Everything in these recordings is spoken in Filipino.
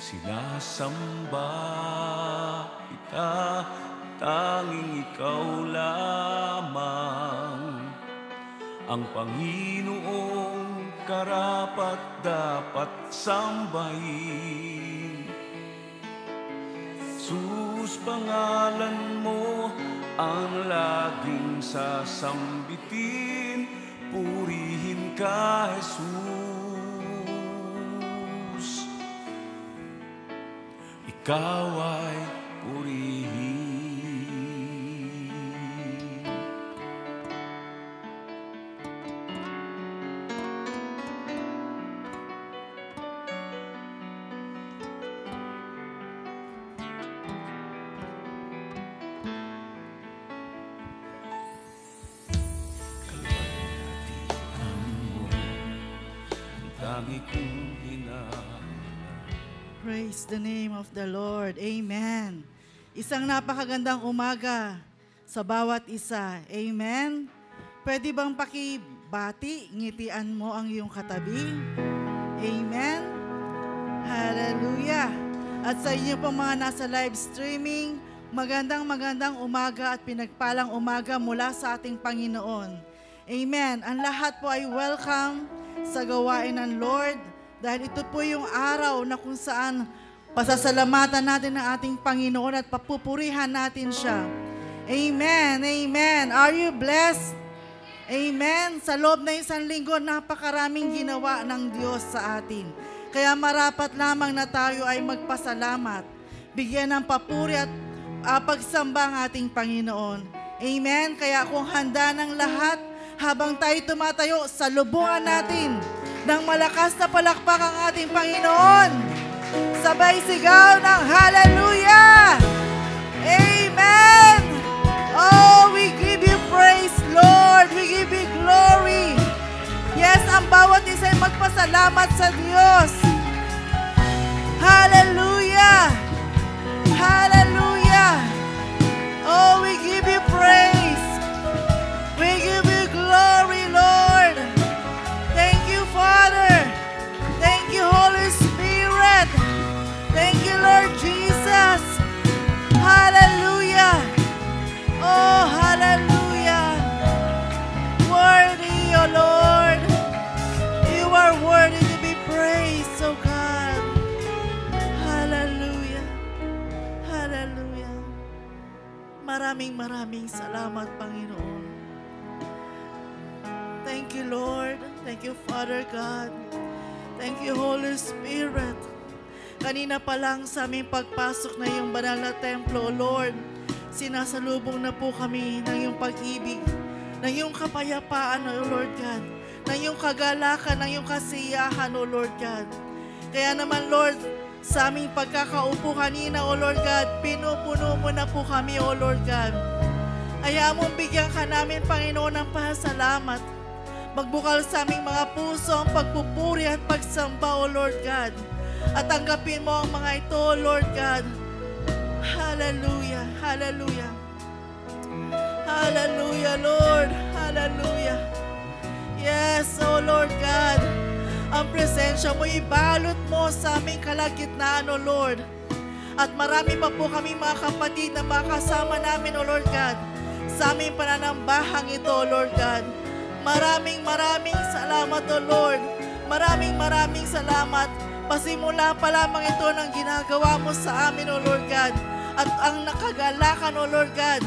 sinasamba kita, tanging ikaw lamang ang Panginoong karapat-dapat sambahin. Sus, pangalan mo ang laging sasambitin, purihin ka, Jesus. Ikaw ay purihin. Praise the name of the Lord. Amen. Isang napakagandang umaga sa bawat isa. Amen. Pwede bang pakibati, ngitian mo ang iyong katabi? Amen. Hallelujah. At sa inyo pong mga nasa live streaming, magandang umaga at pinagpalang umaga mula sa ating Panginoon. Amen. Ang lahat po ay welcome sa gawain ng Lord. Dahil ito po yung araw na kung saan pasasalamatan natin ang ating Panginoon at papupurihan natin siya. Amen, amen. Are you blessed? Amen. Sa loob na isang linggo, napakaraming ginawa ng Diyos sa atin. Kaya marapat lamang na tayo ay magpasalamat, bigyan ng papuri at pagsamba ang ating Panginoon. Amen. Kaya kung handa ng lahat, habang tayo tumatayo, salubungan natin ng malakas na palakpak ang ating Panginoon. Sabay sigaw ng hallelujah! Amen! Oh, we give you praise, Lord. We give you glory. Yes, ang bawat isa ay magpasalamat sa Diyos. Hallelujah! Hallelujah! Oh, we give you praise. We give you glory, Lord. Thank you, Father. Thank you, Holy Spirit. Thank you, Lord Jesus. Hallelujah. Oh, hallelujah. Worthy, O Lord. You are worthy to be praised, O God. Hallelujah. Hallelujah. Maraming salamat, Panginoon. Thank you, Lord. Thank you, Father God. Thank you, Holy Spirit. Kanina pa lang sa aming pagpasok na iyong banal na templo, O Lord, sinasalubong na po kami ng iyong pag-ibig, ng iyong kapayapaan, O Lord God, ng iyong kagalakan, ng iyong kasiyahan, O Lord God. Kaya naman, Lord, sa aming pagkakaupo kanina, O Lord God, pinupuno mo na po kami, O Lord God. Hayaan mong bigyan ka namin, Panginoon, ng pasalamat. Magbukal sa aming mga puso ang pagpupuri at pagsamba, O Lord God. At tanggapin mo ang mga ito, O Lord God. Hallelujah, hallelujah. Hallelujah, Lord. Hallelujah. Yes, O Lord God. Ang presensya mo, ibalot mo sa aming kalagitnaan, O Lord. At marami pa po kami mga kapatid na makasama namin, O Lord God, sa aming pananambahang ito, O Lord God. Maraming salamat, O Lord. Maraming salamat. Pasimula pa lamang ito ng ginagawa mo sa amin, O Lord God. At ang nakagalakan, O Lord God,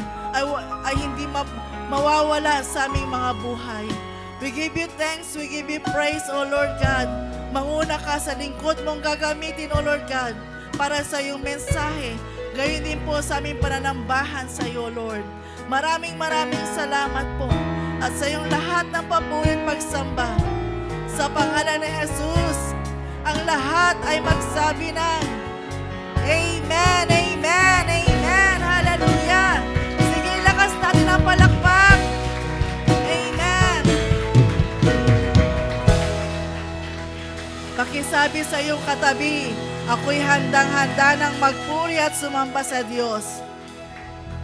ay hindi mawawala sa aming mga buhay. We give you thanks, we give you praise, O Lord God. Manguna ka sa lingkod mong gagamitin, O Lord God, para sa iyong mensahe. Gayon din po sa aming pananambahan sa iyo, Lord. Maraming salamat po. At sa iyong lahat ng papuri at pagsamba, sa pangalan ni Jesus, ang lahat ay magsabi ng Amen, Amen, Amen, Hallelujah. Sige, lakas natin ang palakpak. Amen. Pakisabi sa iyong katabi, ako'y handang-handa ng magpuri at sumamba sa Diyos.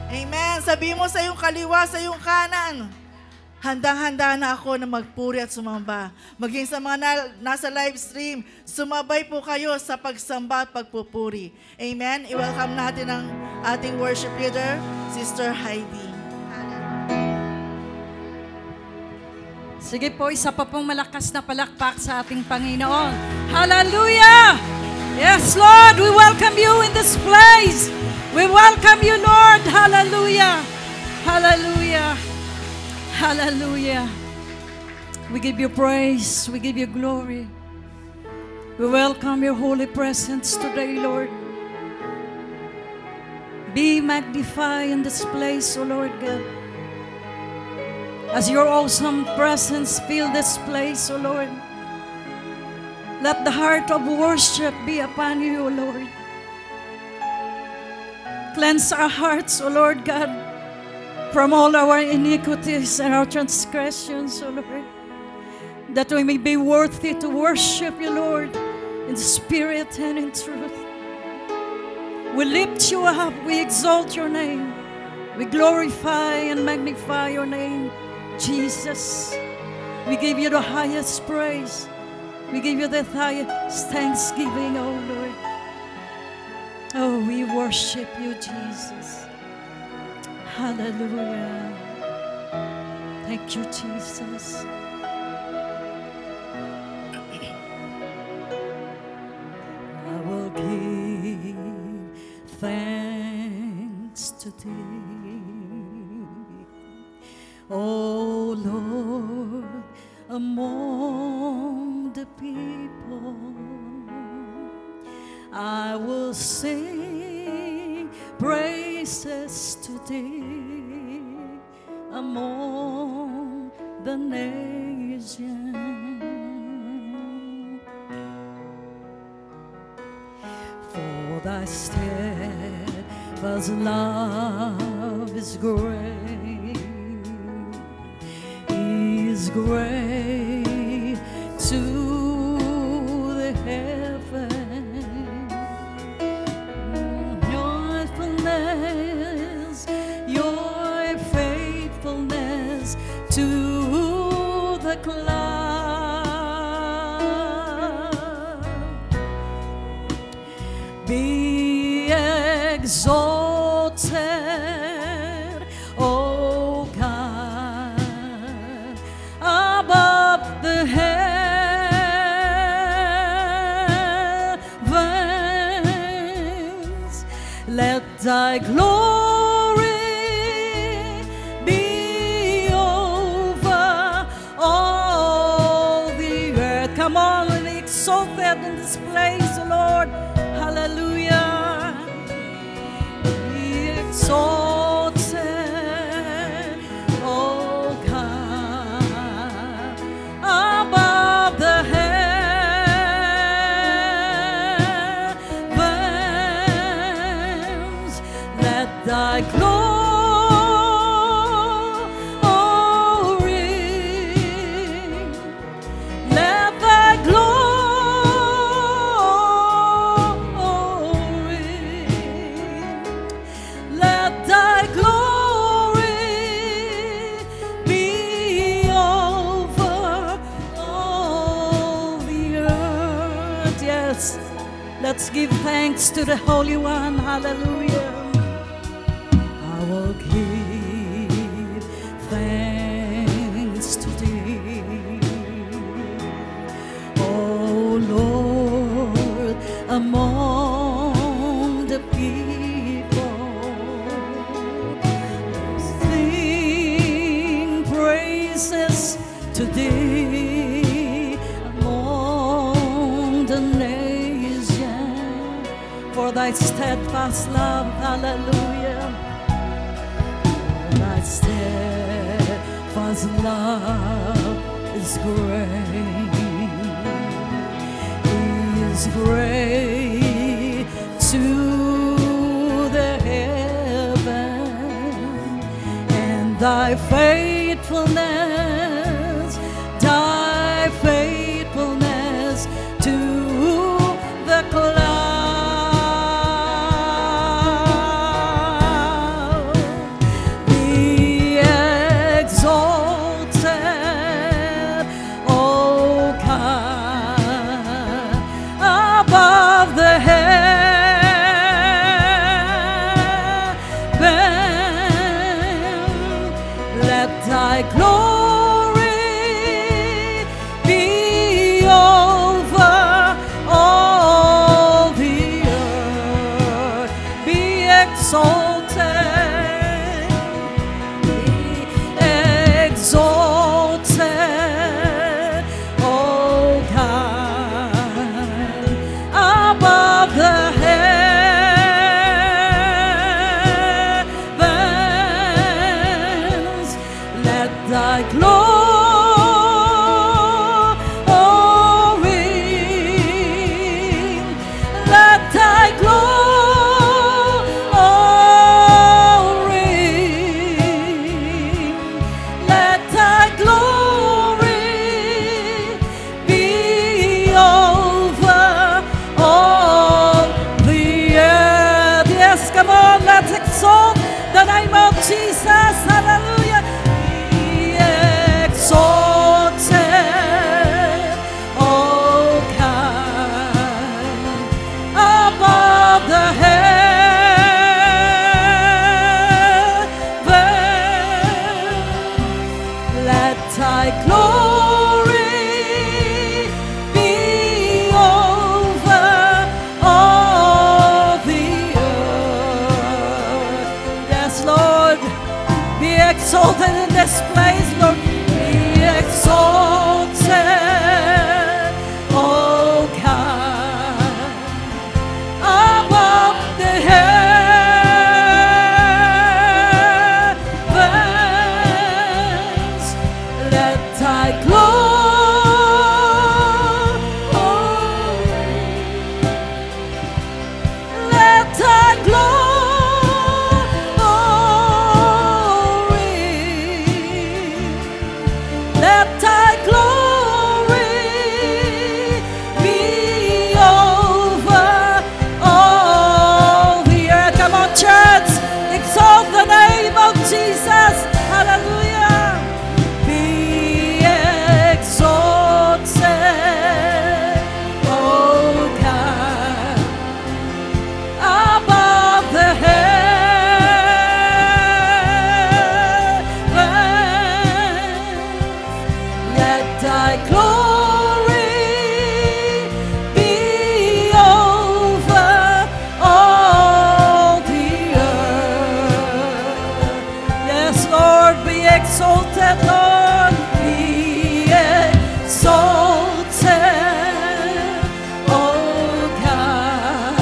Amen. Sabi mo sa iyong kaliwa, sa iyong kanan, Handang-handa na ako na magpuri at sumamba. Maging sa mga nasa live stream, sumabay po kayo sa pagsamba at pagpupuri. Amen? I-welcome natin ang ating worship leader, Sister Heidi. Sige po, isa pa pong malakas na palakpak sa ating Panginoon. Hallelujah! Yes, Lord, we welcome you in this place. We welcome you, Lord. Hallelujah! Hallelujah! Hallelujah! We give you praise. We give you glory. We welcome your holy presence today, Lord. Be magnified in this place, O Lord God. As your awesome presence fill this place, O Lord. Let the heart of worship be upon you, O Lord. Cleanse our hearts, O Lord God, from all our iniquities and our transgressions, O Lord, that we may be worthy to worship you, Lord, in spirit and in truth. We lift you up, we exalt your name, we glorify and magnify your name, Jesus. We give you the highest praise. We give you the highest thanksgiving, O Lord. Oh, we worship you, Jesus. Hallelujah. Thank you, Jesus. I will give thanks to thee, oh Lord, among the people. I will sing praises to thee among the nations. For thy steadfast love is great to the heaven. Your faithfulness to the cloud. Be exalted, O God, above the heavens. Let thy glory be over all the earth. Come on, and exalted in this place, Lord. Hallelujah. Be exalted, O God, above the heavens. Let thy glory, let thy glory, let thy glory be over all the earth. Yes, let's give thanks to the Holy One. Hallelujah. I will give thanks to thee, O Lord, among the people. Sing praises to thee among the nations, for thy steadfast love. Hallelujah. Thy steadfast love is great to the heaven, and thy faithfulness to the cloud. Be exalted, exalted, be exalted, oh God, above the heavens. Let thy glory the name of Jesus, hallelujah, be exalted, oh God, above the heavens. Let thy glory be over all the earth. Yes, Lord, be exalted in this place, Lord. Be exalted, oh God, above the heavens. Let thy glory, let thy glory, let thy glory be over all the earth. Come on, church, exalt the name of Jesus. Hallelujah. Be exalted, oh God, above the heavens. Let thy glory be over all the earth. Yes, Lord, be exalted, Lord, be exalted, oh God,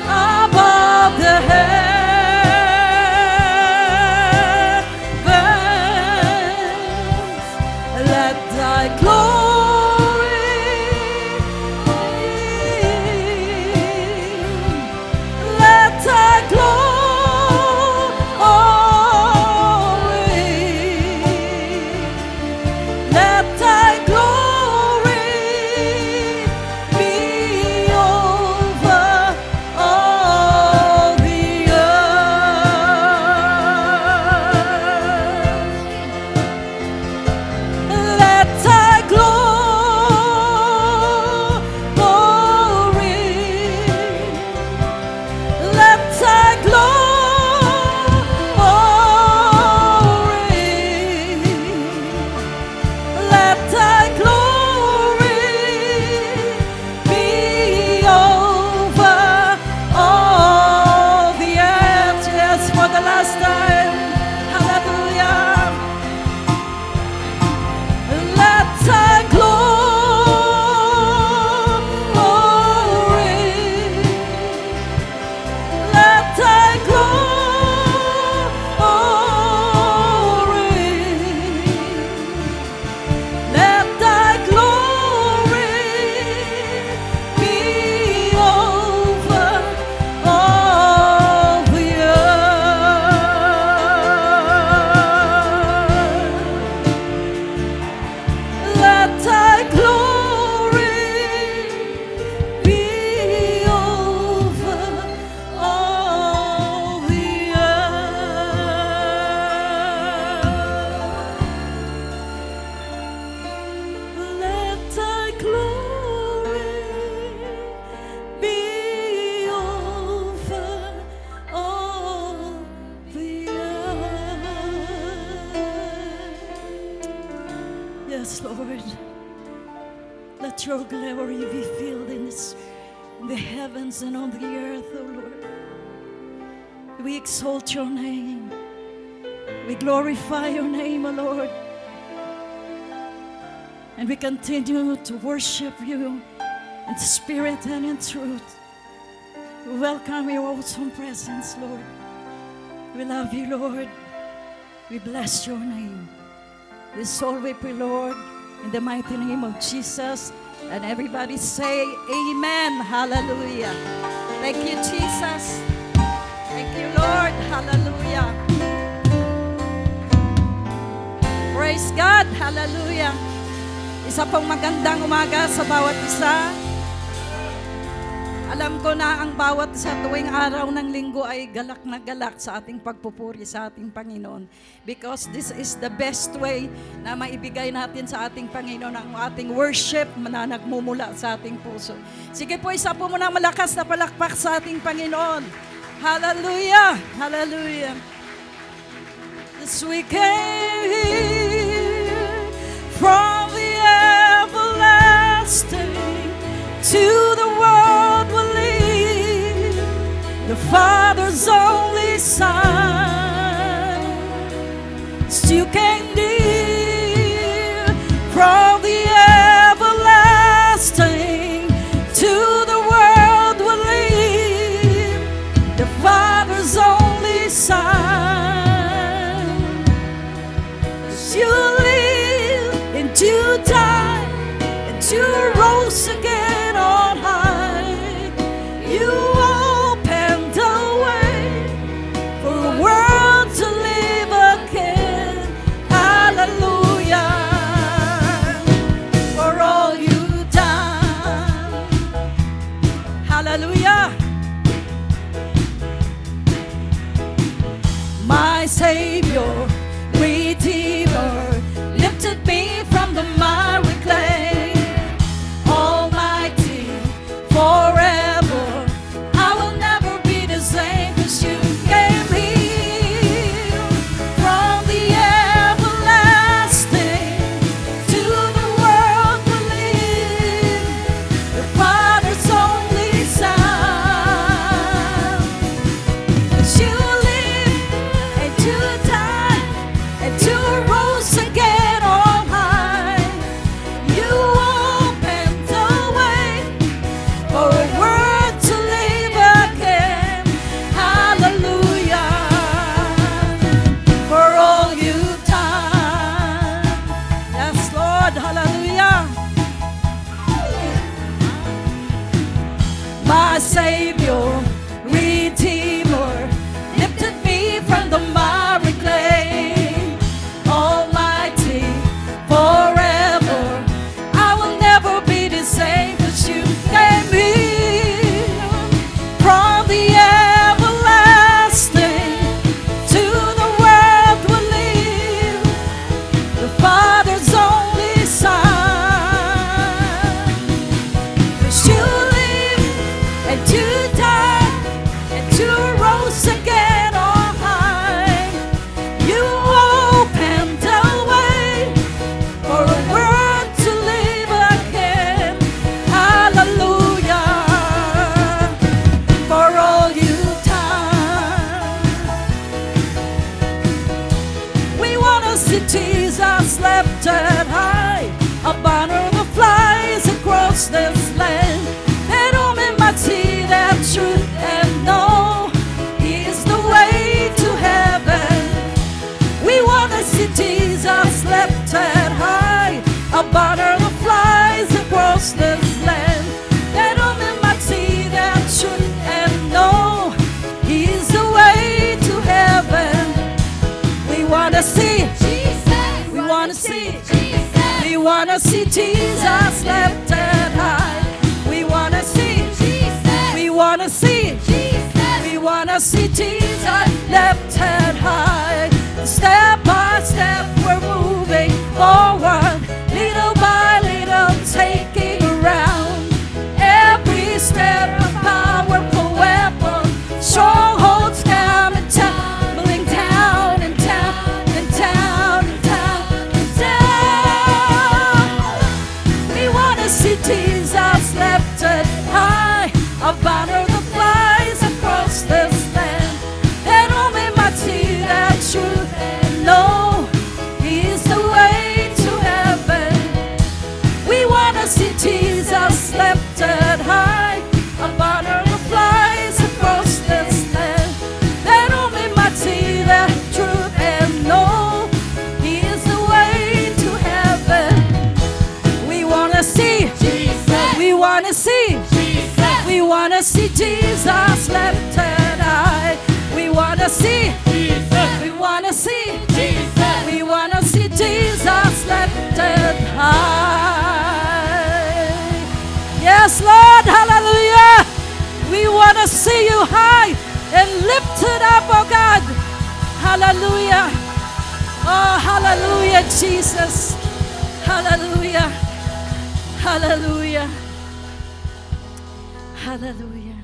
above the heavens. Let thy glory, let thy glory, let thy glory be over all the earth. Let thy glory, let thy glory, let thy glory be over all the earth. Yes, for the last time. Hallelujah. Let thy glory, let thy glory, let thy glory be over all the earth. Let thy glory be over all the earth. Let thy glory be over all the earth. Yes, Lord. Let your glory be filled in the heavens and on the earth, oh Lord. We exalt your name. We glorify your name, O Lord. And we continue to worship you in spirit and in truth. We welcome your awesome presence, Lord. We love you, Lord. We bless your name. This all we pray, Lord, in the mighty name of Jesus. And everybody say amen. Hallelujah. Thank you, Jesus. Thank you, Lord. Hallelujah. Praise God. Hallelujah. Isa pong magandang umaga sa bawat isa. Alam ko na ang bawat isa tuwing araw ng linggo ay galak na galak sa ating pagpupuri sa ating Panginoon. Because this is the best way na maibigay natin sa ating Panginoon ang ating worship na nagmumula sa ating puso. Sige po, isa po muna malakas na palakpak sa ating Panginoon. Hallelujah! Hallelujah! This we came here from the everlasting to the world will lead, the Father's only Son. Still came near from the everlasting to the world will lead, the Father's only Son. You live in due time, and you rose again on high. You opened the way for the world to live again. Hallelujah, for all you've done. Hallelujah. My Savior, Redeemer, lifted me from the miry clay. Almighty, forever, I will never be the same, 'cause you gave me from the everlasting to the world will live, the Father's only Son. 'Cause you live and you died and you rose again on high. You opened the way for a world to live again. Hallelujah, for all you've done. Yes, Lord, hallelujah. My Savior, Redeemer, lifted me from the miry clay. Almighty, forever, I will never be the same, 'cause you gave me from the everlasting to the world will live, the Father's only Son. 'Cause you live and you died and you rose again on high. You opened the way for a world to live again. Hallelujah, for all you've done. We want to see Jesus lifted high, a banner that flies across this land, that all men might see that truth and know He is the way to heaven. We want to see Jesus lifted high, a banner that flies across this land, that all men might see that truth and know He is the way to heaven. We want to see Jesus. We want to see Jesus. We want to see Jesus lifted high. We want to see Jesus. We want to see Jesus. We want to see Jesus lifted high. Step by step, we're moving forward, little by little, taking around every step. A powerful weapon, strongholds coming tumbling down and down and down and down and down. We want to see Jesus lifted high, a banner that flies across this land, see Jesus lifted high. We wanna see Jesus. We wanna see Jesus. We wanna see Jesus lifted high. Yes, Lord, hallelujah. We wanna see you high and lifted up, oh God. Hallelujah. Oh, hallelujah, Jesus. Hallelujah. Hallelujah. Hallelujah.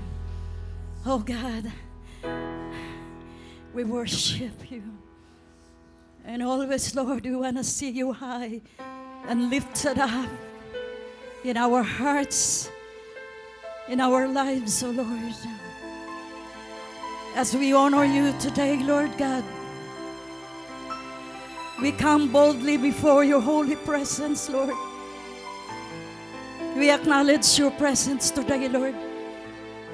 Oh God, we worship you. And always, Lord, we want to see you high and lifted up in our hearts, in our lives, oh Lord. As we honor you today, Lord God, we come boldly before your holy presence, Lord. We acknowledge your presence today, Lord.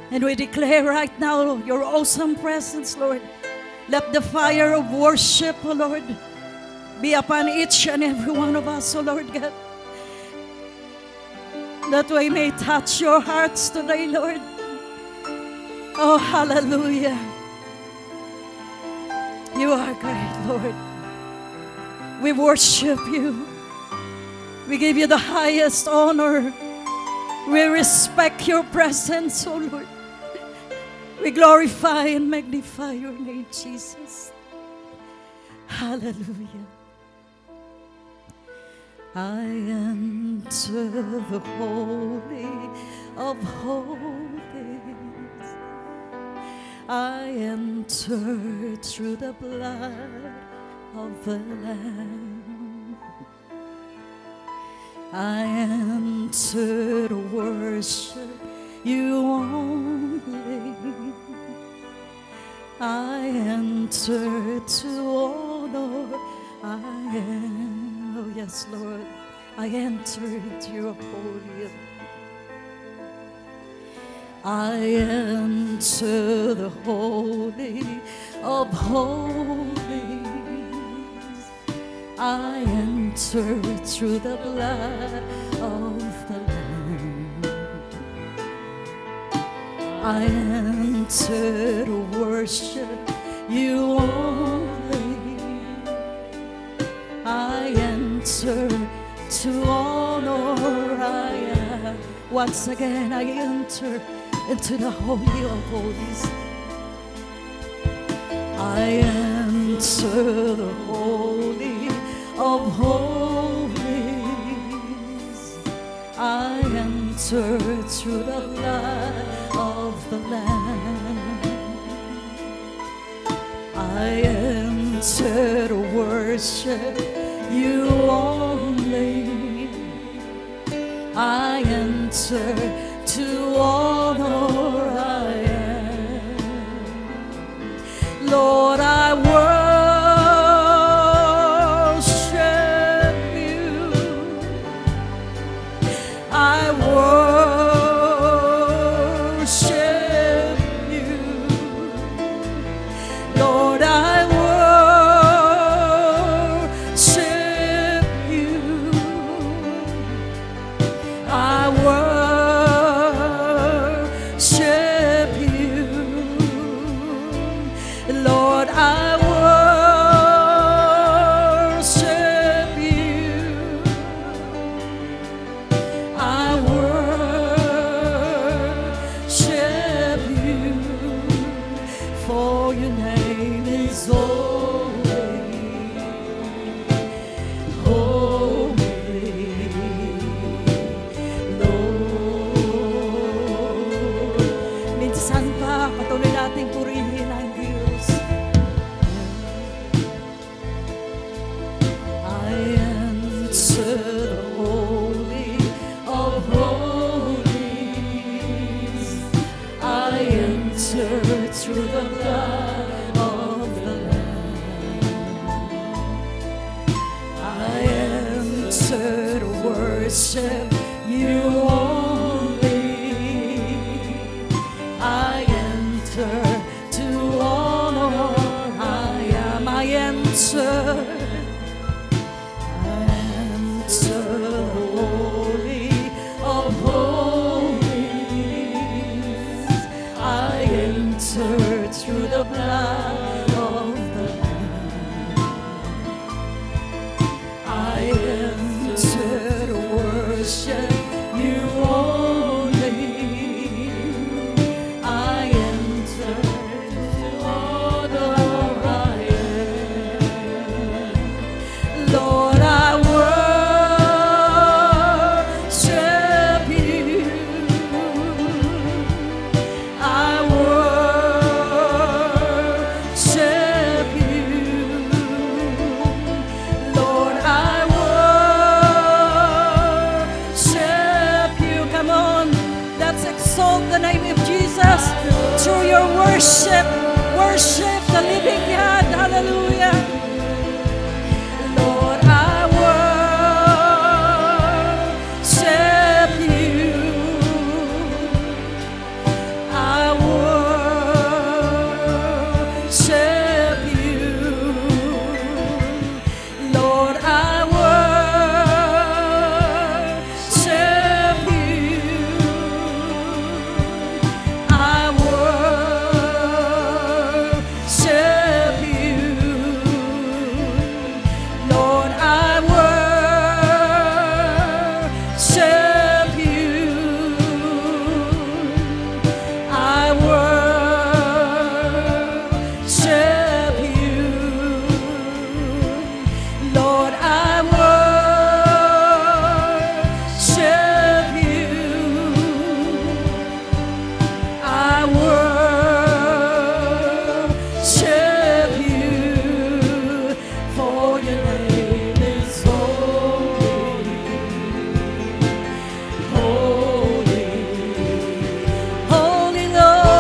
And we declare right now your awesome presence, Lord. Let the fire of worship, oh Lord, be upon each and every one of us, oh Lord God. That we may touch your hearts today, Lord. Oh, hallelujah. You are great, Lord. We worship you. We give you the highest honor. We respect your presence, oh Lord. We glorify and magnify your name, Jesus. Hallelujah. I enter the Holy of Holies. I enter through the blood of the Lamb. I enter to worship you only. I enter to honor. I am, oh yes, Lord, I enter into your holy. I enter the Holy of Holies. I enter through the blood of the Lamb. I enter to worship you only. I enter to honor. I am. Once again, I enter into the Holy of Holies. I enter the Holy of Holies. I enter through the blood of the Lamb. I enter to worship you only. I enter to honor. I am. Lord, I worship you. I worship you. Lord, I worship you. I worship you. Lord, I worship you. I worship you. For your name is holy, holy, Lord. Minsan pa, patuloy nating purihin ang Diyos. I enter the Holy of Holies. I enter through the blood of the Lamb. I enter to worship you only. I enter to honor. I am. I enter. I enter the Holy of Holies. entered through the blood of the Lamb. I entered to worship you only. I entered to honor I am. Lord, I worship you. I worship you. Lord, I worship you. Come on, let's exalt the name of Jesus through your worship. Worship the living God. Hallelujah. Lord, I worship you. I worship you. Lord, I worship you. I worship you. Lord, I worship you. I worship you. Lord, I worship you. I worship you. For your name is holy. Holy, holy Lord,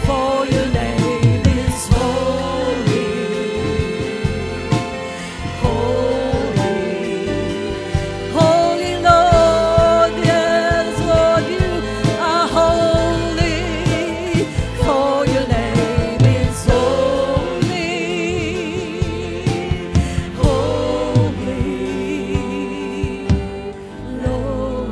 for your name is holy, holy, holy Lord, yes, Lord, you are holy, for your name is holy, holy Lord.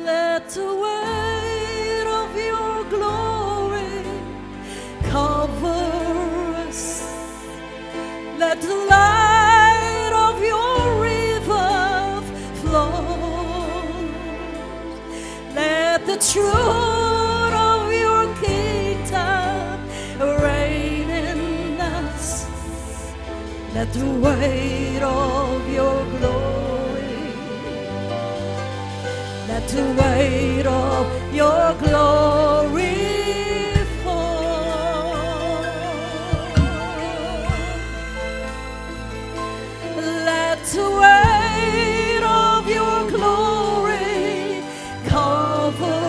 Let the weight of your glory cover us. Let the light of your river flow. Let the truth of your kingdom reign in us. Let the weight of your glory, let the weight of your glory fall. Let the weight of your glory cover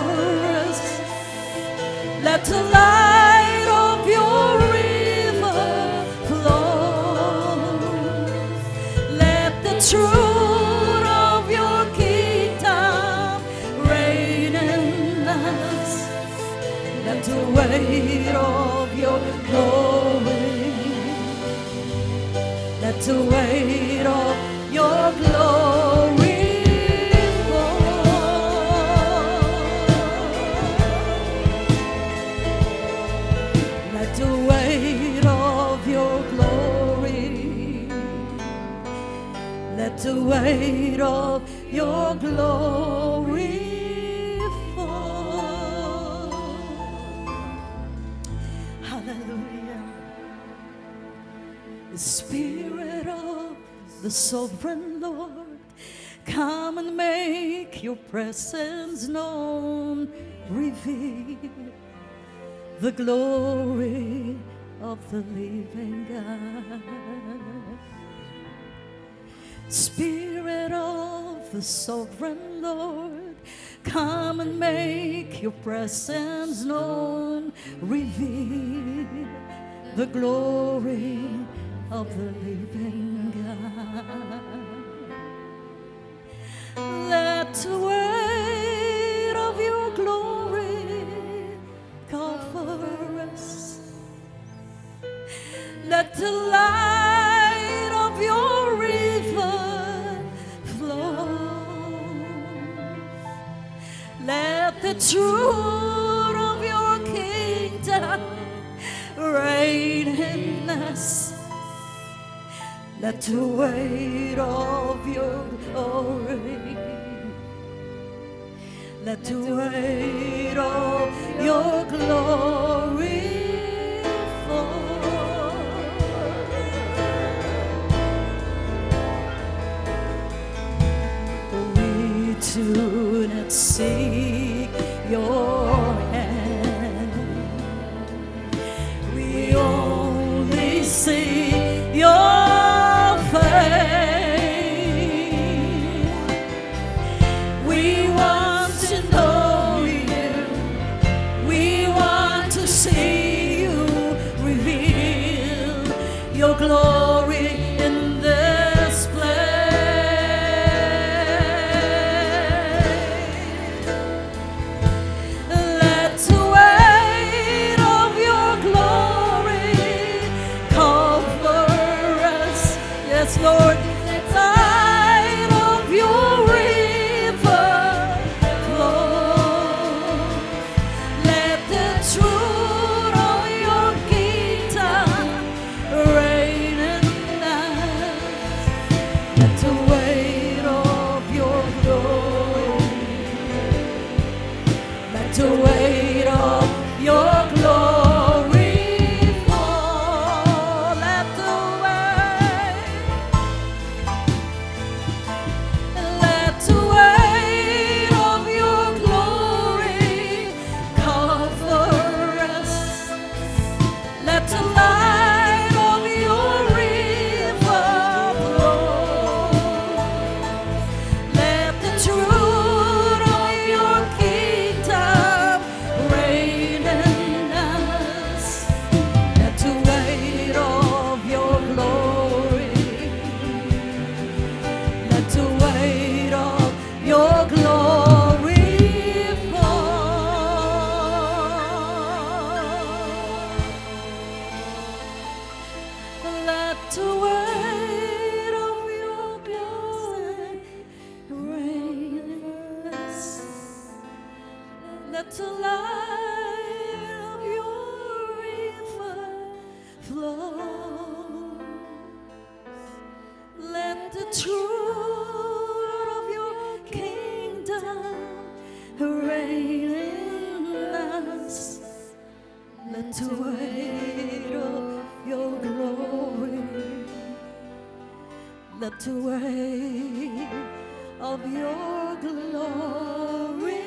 us. Let the light of your river flow. Let the truth of your kingdom reign in us. Let the weight of your glory, let the weight of your glory fall. Let the weight of your glory, let the weight of your glory fall. Hallelujah. The Spirit of the Sovereign Lord, come and make your presence known. Reveal the glory of the living God. Spirit of the Sovereign Lord, come and make your presence known. Reveal the glory of the living God. Let the weight of your glory cover us. Let the light of your truth of your kingdom reign in us. Let the weight of your glory, let the weight of your glory fall. We do not seek your hand, we only seek your face. We want to know you, we want to see you reveal your glory in this place. Let the weight of your glory cover us. Yes, Lord. Light of your river flow. Let the truth of your kingdom reign in us. Let the weight of your glory, let the weight of your glory fall. Let the weight, let the weight of your glory cover us. Let the light of your river flow. Let the truth of your kingdom reign in us. Let the weight of your glory, let the weight of your glory fall. Let the weight of your glory reign in us. Let the light of your river flow. Let the truth of your kingdom reign in us. Let the weight of your glory, let the weight of your glory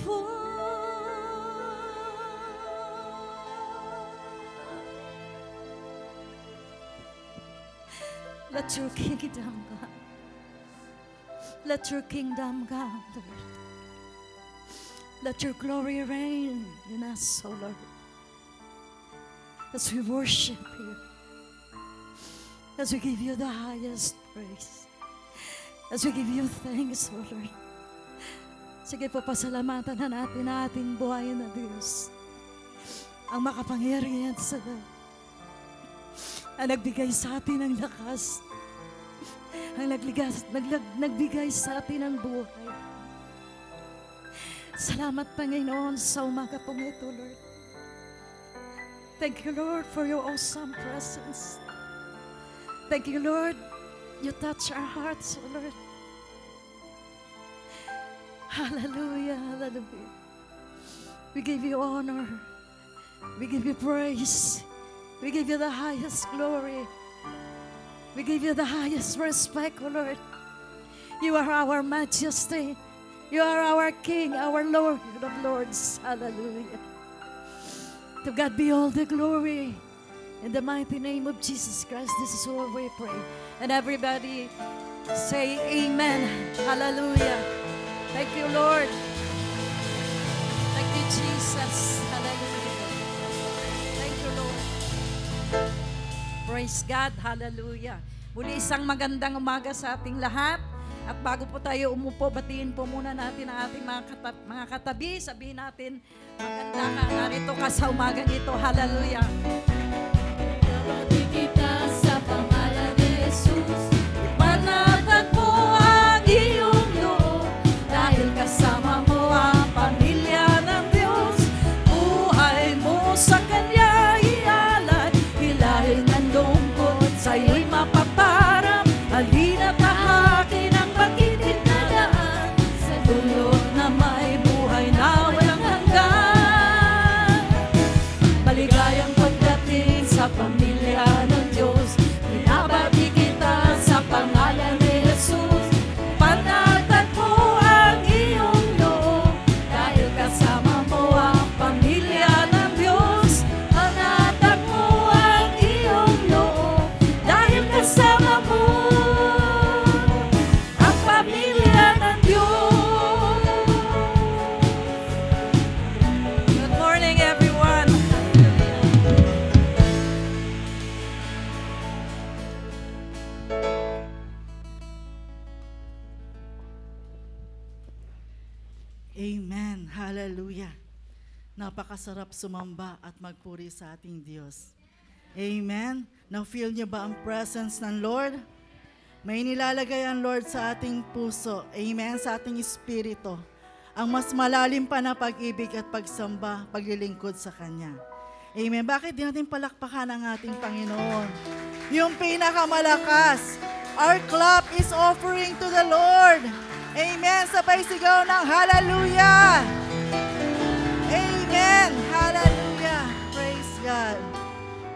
fall. Let your kingdom come. Let your kingdom come, Lord. Let your glory reign in us, O Lord. As we worship you, as we give you the highest praise, as we give you thanks, O Lord. Sige po, pasalamatan na natin na ating buhay na Diyos, ang makapangyarihan sa lahat, ang nagbigay sa atin ng lakas, ang nagbigay sa atin ng buhay. Salamat, Panginoon, sa umaga pong ito, Lord. Thank you, Lord, for your awesome presence. Thank you, Lord. You touch our hearts, O Lord. Hallelujah, hallelujah. We give you honor. We give you praise. We give you the highest glory. We give you the highest respect, O Lord. You are our majesty. You are our King, our Lord of Lords. Hallelujah. To God be all the glory. In the mighty name of Jesus Christ, this is all we pray. And everybody say amen. Hallelujah. Thank you, Lord. Thank you, Jesus. Hallelujah. Thank you, Lord. Praise God. Hallelujah. Muli isang magandang umaga sa ating lahat. At bago po tayo umupo, batiin po muna natin ang ating mga katabi. Sabihin natin, maganda ka, narito ka sa umagang ito. Hallelujah. Kapatid kita sa pangalan ni Jesus. Ipanatag mo ang iyong loob dahil kasama pamilya ng Diyos. Binabati kita sa pangalan ni Jesus. Panatag mo ang iyong loob, dahil kasama mo ang pamilya ng Diyos. Panatag mo ang iyong loob, dahil kasama mo ang pamilya ng Diyos. Good morning, everyone. Amen. Hallelujah. Napakasarap sumamba at magpuri sa ating Diyos. Amen. Na-feel niyo ba ang presence ng Lord? May nilalagay ang Lord sa ating puso. Amen. Sa ating espiritu. Ang mas malalim pa na pag-ibig at pagsamba, paglilingkod sa Kanya. Amen. Bakit di natin palakpakan ang ating Panginoon? Yung pinakamalakas. Our clap is offering to the Lord. Amen. Sabay sigaw ng hallelujah. Amen. Hallelujah. Praise God.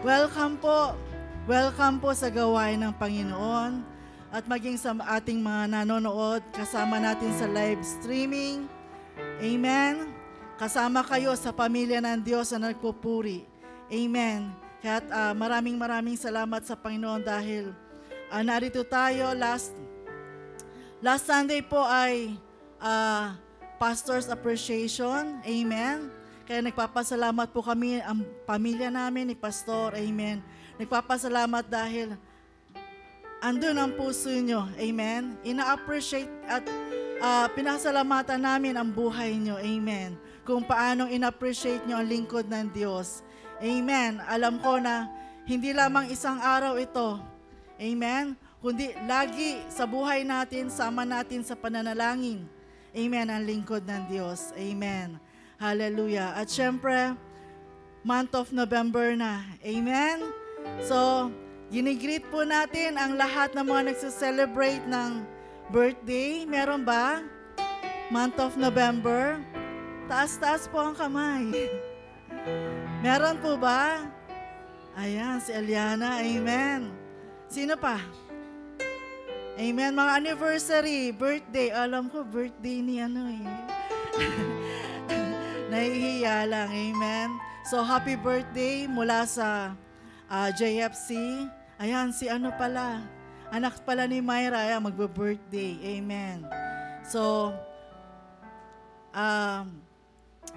Welcome po. Welcome po sa gawain ng Panginoon at maging sa ating mga nanonood kasama natin sa live streaming. Amen. Kasama kayo sa pamilya ng Diyos na nagpupuri. Amen. Kaya't maraming salamat sa Panginoon dahil narito tayo. Last Sunday po ay Pastor's Appreciation. Amen. Kaya nagpapasalamat po kami, ang pamilya namin ni Pastor. Amen. Nagpapasalamat dahil andun ang puso nyo. Amen. Ina-appreciate at pinasalamatan namin ang buhay nyo. Amen. Kung paanong ina-appreciate nyo ang lingkod ng Diyos. Amen. Alam ko na hindi lamang isang araw ito. Amen. Kundi lagi sa buhay natin, sama natin sa pananalangin. Amen, ang lingkod ng Diyos. Amen. Hallelujah. At syempre, month of November na. Amen. So, ginigreet po natin ang lahat ng mga nagsiselebrate ng birthday. Meron ba? Month of November. Taas-taas po ang kamay. Meron po ba? Ayan, si Eliana. Amen. Sino pa? Amen. Mga anniversary, birthday. Alam ko, birthday ni nahihiya lang. Amen. So, happy birthday mula sa JFC. Ayan, si pala. Anak pala ni Myra. Ayan, magbe-birthday. Amen. So,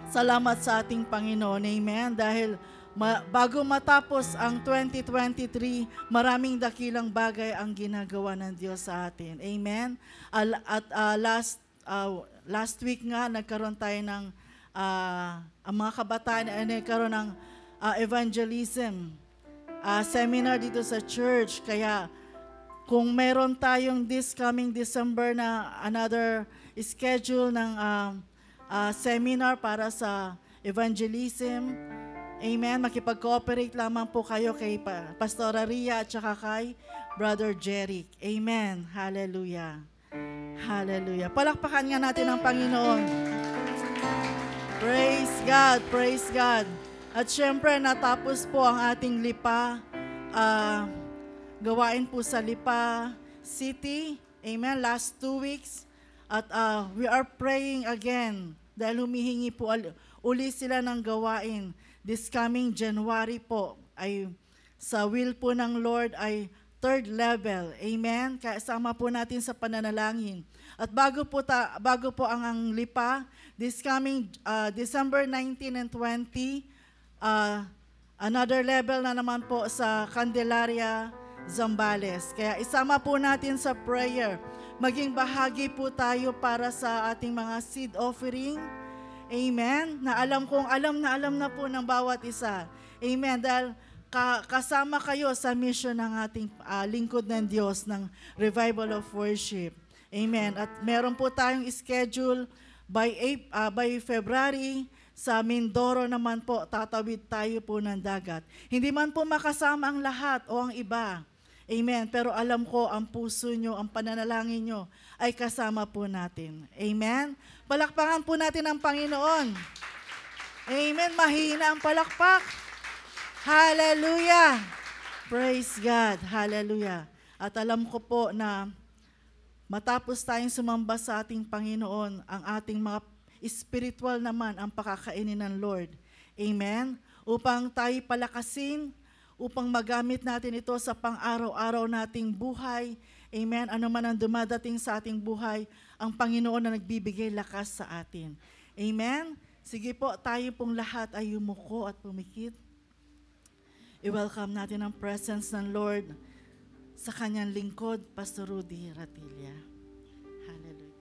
salamat sa ating Panginoon. Amen. Dahil bago matapos ang 2023, maraming dakilang bagay ang ginagawa ng Diyos sa atin. Amen. At last week nga, nagkaroon tayo ng ang mga kabataan ay nagkaroon ng evangelism seminar dito sa church. Kaya kung meron tayong this coming December na another schedule ng seminar para sa evangelism, amen, makipag-cooperate lamang po kayo kay Pastora Ria at saka kay Brother Jeric. Amen. Hallelujah. Hallelujah. Palakpakan nga natin ang Panginoon. Praise God. Praise God. At syempre, natapos po ang ating Lipa. Gawain po sa Lipa City. Amen. Last 2 weeks. At we are praying again dahil humihingi po uli sila ng gawain. This coming January po ay sa will po ng Lord ay 3rd level. Amen. Kasama po natin sa pananalangin. At bago po ang Lipa, this coming December 19 and 20, another level na naman po sa Candelaria, Zambales. Kaya isama po natin sa prayer. Maging bahagi po tayo para sa ating mga seed offering. Amen. Na alam na po ng bawat isa. Amen. Dahil kasama kayo sa mission ng ating lingkod ng Diyos ng Revival of Worship. Amen. At meron po tayong schedule by February sa Mindoro naman po, tatawid tayo po ng dagat. Hindi man po makasama ang lahat o ang iba. Amen. Pero alam ko, ang puso nyo, ang pananalangin nyo ay kasama po natin. Amen. Palakpakan po natin ang Panginoon. Amen. Mahina ang palakpak. Hallelujah. Praise God. Hallelujah. At alam ko po na matapos tayong sumamba sa ating Panginoon, ang ating mga spiritual naman ang pakakainin ng Lord. Amen? Upang tayo palakasin, upang magamit natin ito sa pang-araw-araw nating buhay. Amen? Ano man ang dumadating sa ating buhay, ang Panginoon na nagbibigay lakas sa atin. Amen? Sige po, tayo pong lahat ay yumuko at pumikit. I-welcome natin ang presence ng Lord sa kanyang lingkod, Pastor Rudy Ratilla. Hallelujah.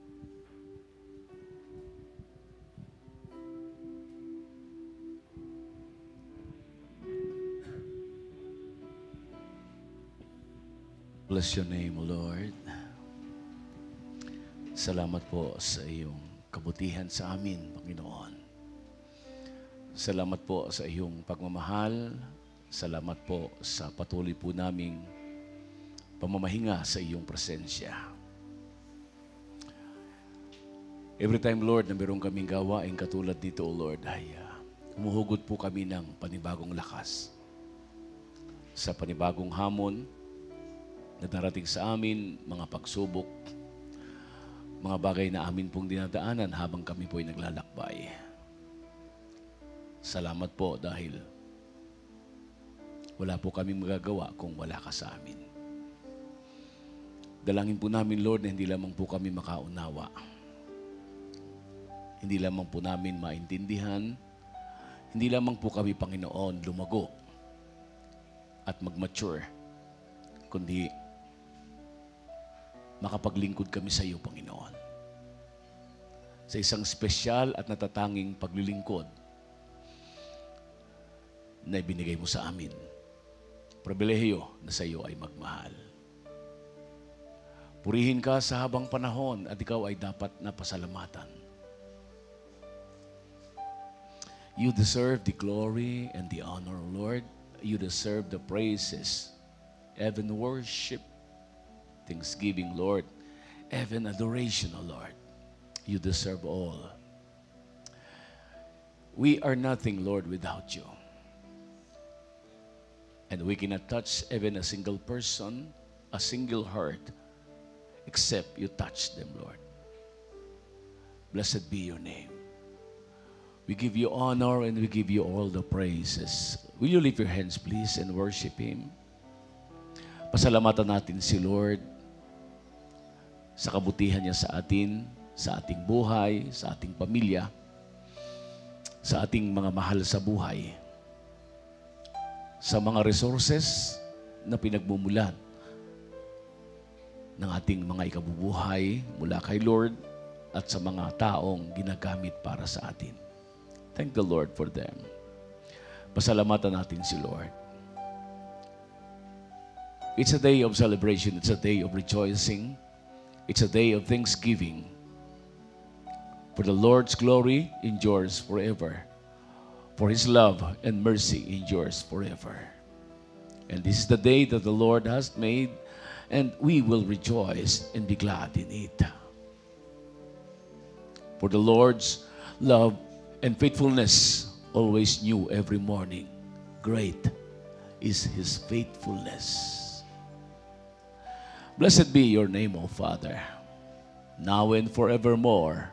Bless your name, Lord. Salamat po sa iyong kabutihan sa amin, Panginoon. Salamat po sa iyong pagmamahal. Salamat po sa patuloy po naming pamamahinga sa iyong presensya. Every time, Lord, na mayroon kaming gawain katulad dito, O Lord, ay humuhugot po kami ng panibagong lakas. Sa panibagong hamon na darating sa amin, mga pagsubok, mga bagay na amin pong dinadaanan habang kami po ay naglalakbay. Salamat po dahil wala po kami magagawa kung wala ka sa amin. Dalangin po namin, Lord, na hindi lamang po kami makaunawa. Hindi lamang po namin maintindihan. Hindi lamang po kami, Panginoon, lumago at mag-mature, kundi makapaglingkod kami sa iyo, Panginoon. Sa isang espesyal at natatanging paglilingkod na ibinigay mo sa amin. Pribilehiyo na sa iyo ay magmahal. Purihin ka sa habang panahon at ikaw ay dapat napasalamatan. You deserve the glory and the honor, Lord. You deserve the praises, even worship, thanksgiving, Lord, even adoration, O Lord. You deserve all. We are nothing, Lord, without you. And we cannot touch even a single person, a single heart, except you touch them, Lord. Blessed be your name. We give you honor and we give you all the praises. Will you lift your hands, please, and worship Him? Pasalamatan natin si Lord sa kabutihan niya sa atin, sa ating buhay, sa ating pamilya, sa ating mga mahal sa buhay, sa mga resources na pinagmumulan ng ating mga ikabubuhay mula kay Lord at sa mga taong ginagamit para sa atin. Thank the Lord for them. Pasalamatan natin si Lord. It's a day of celebration. It's a day of rejoicing. It's a day of thanksgiving. For the Lord's glory endures forever. For His love and mercy endures forever. And this is the day that the Lord has made, and we will rejoice and be glad in it. For the Lord's love and faithfulness always new every morning. Great is His faithfulness. Blessed be your name, O Father, now and forevermore.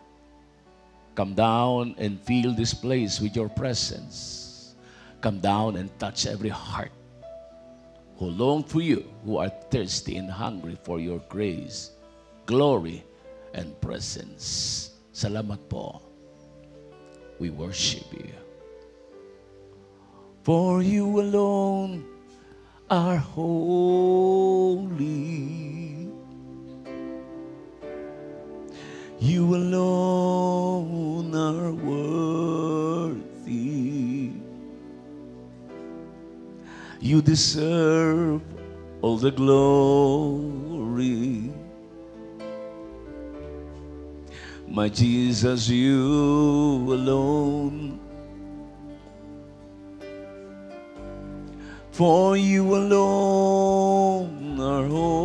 Come down and fill this place with your presence. Come down and touch every heart who long for you, who are thirsty and hungry for your grace, glory, and presence. Salamat po. We worship you. For you alone are holy. You alone are worthy. You deserve all the glory. My Jesus, you alone. For you alone are holy.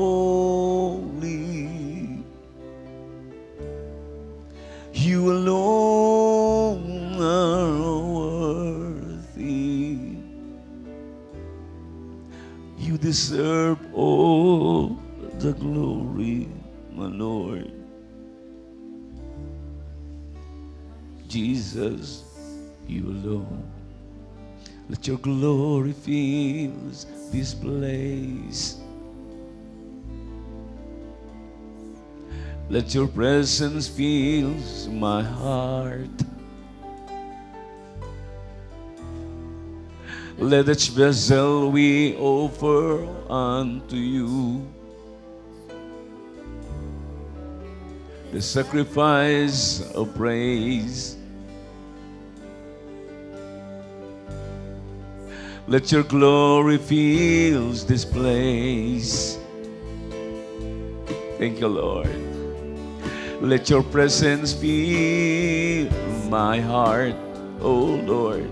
You alone are worthy. You deserve all the glory, my Lord. Jesus, you alone. Let your glory fill this place. Let your presence fill my heart. Let each vessel we offer unto you the sacrifice of praise. Let your glory fill this place. Thank you, Lord. Let your presence fill my heart, oh Lord.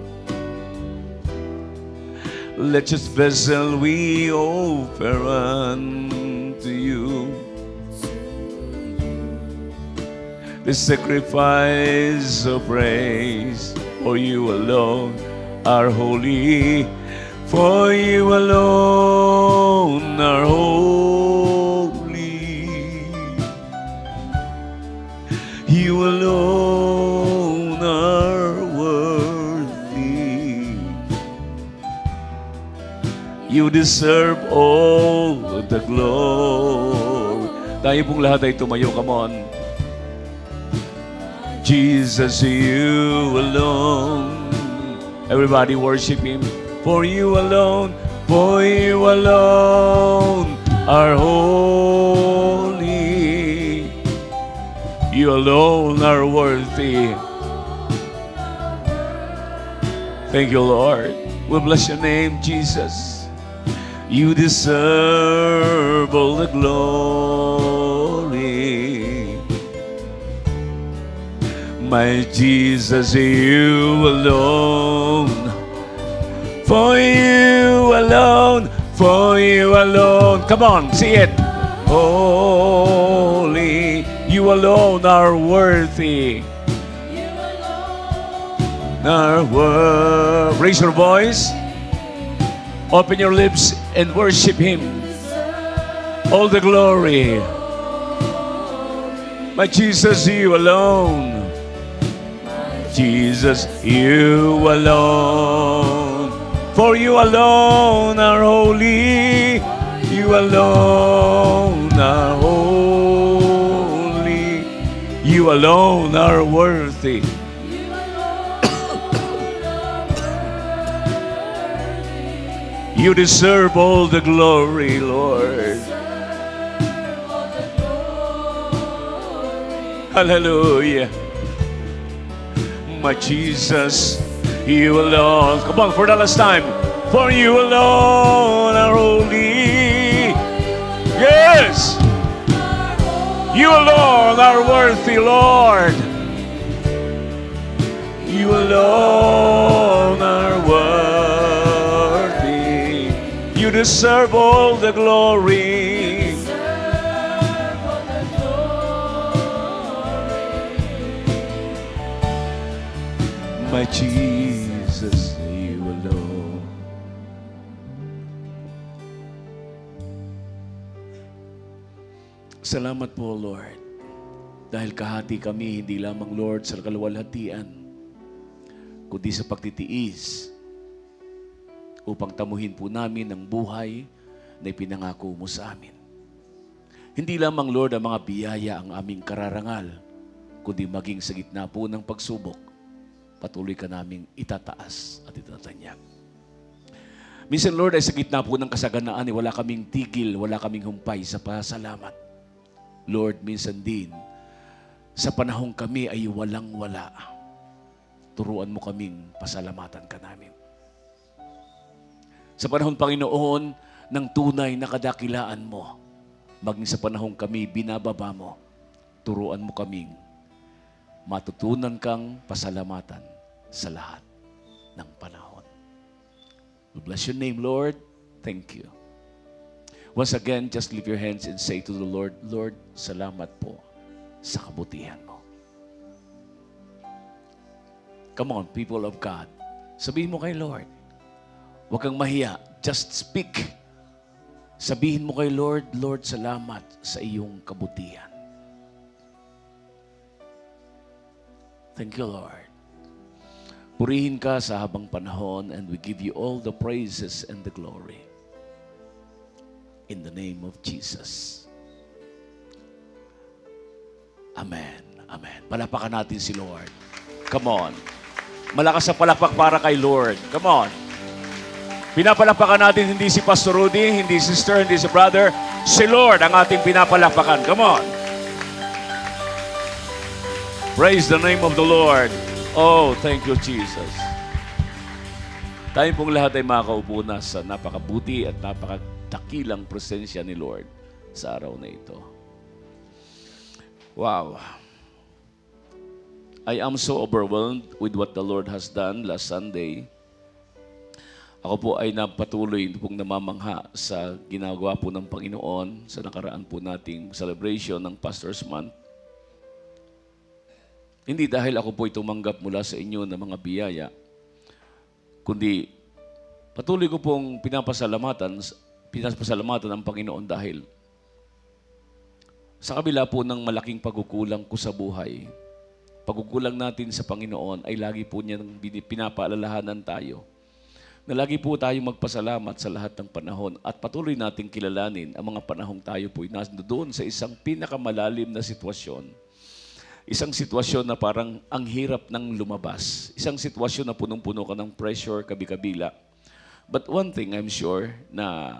Let this vessel we offer unto you the sacrifice of praise. For you alone are holy. For you alone are holy. You alone are worthy. You deserve all the glory. Tayo pong lahat ay tumayo. Come on. Jesus, you alone. Everybody worship Him. For you alone are holy. You alone are worthy. Thank you, Lord. We bless your name, Jesus. You deserve all the glory. My Jesus, you alone. For you alone, for you alone. Come on, see it. Holy, you alone are worthy. You alone are worthy. Raise your voice. Open your lips and worship Him. All the glory. My Jesus, you alone. Jesus, you alone. For you alone are holy. You alone are holy. You alone are worthy. You deserve all the glory, Lord. Hallelujah. My Jesus, you alone. Come on, for the last time. For you alone are holy. Yes. You alone are worthy, Lord. You alone are worthy. You deserve all the glory. My Jesus, you alone. Salamat po, Lord. Dahil kahati kami, hindi lamang, Lord, sa kaluwalhatian, kundi sa pagtitiis, upang tamuhin po namin ang buhay na ipinangako mo sa amin. Hindi lamang, Lord, ang mga biyaya ang aming kararangal, kundi maging sa gitna po ng pagsubok, patuloy ka naming itataas at itatanyag. Minsan, Lord, ay sa gitna po ng kasaganaan, wala kaming tigil, wala kaming humpay sa pasalamat. Lord, minsan din, sa panahong kami ay walang-wala, turuan mo kaming pasalamatan ka namin. Sa panahon, Panginoon, ng tunay na kadakilaan mo, maging sa panahong kami binababa mo, turuan mo kaming matutunan kang pasalamatan sa lahat ng panahon. We bless your name, Lord. Thank you. Once again, just lift your hands and say to the Lord, Lord, salamat po sa kabutihan mo. Come on, people of God. Sabihin mo kay Lord, huwag kang mahiya. Just speak Sabihin mo kay Lord, Lord, salamat sa iyong kabutihan. Thank you, Lord. Purihin ka sa habang panahon, and we give you all the praises and the glory. In the name of Jesus. Amen. Amen. Palapakan natin si Lord. Come on. Malakas sa palakpak para kay Lord. Come on. Pinapalakpakan natin hindi si Pastor Rudy, hindi si sister, hindi si brother. Si Lord ang ating pinapalakpakan. Come on. Praise the name of the Lord. Oh, thank you, Jesus. Tayo pong lahat ay makakaupo na sa napakabuti at napakadakilang presensya ni Lord sa araw na ito. Wow. I am so overwhelmed with what the Lord has done last Sunday. Ako po ay napatuloy pong namamangha sa ginagawa po ng Panginoon sa nakaraan po nating celebration ng Pastor's Month. Hindi dahil ako po tumanggap mula sa inyo ng mga biyaya, kundi patuloy ko pong pinapasalamatan ang Panginoon dahil sa kabila po ng malaking pagkukulang ko sa buhay, pagkukulang natin sa Panginoon ay lagi po niyang pinapaalalahanan tayo na lagi po tayo magpasalamat sa lahat ng panahon at patuloy nating kilalanin ang mga panahong tayo po doon sa isang pinakamalalim na sitwasyon. Isang sitwasyon na parang ang hirap ng lumabas. Isang sitwasyon na punong-puno ka ng pressure, kabikabila. But one thing I'm sure na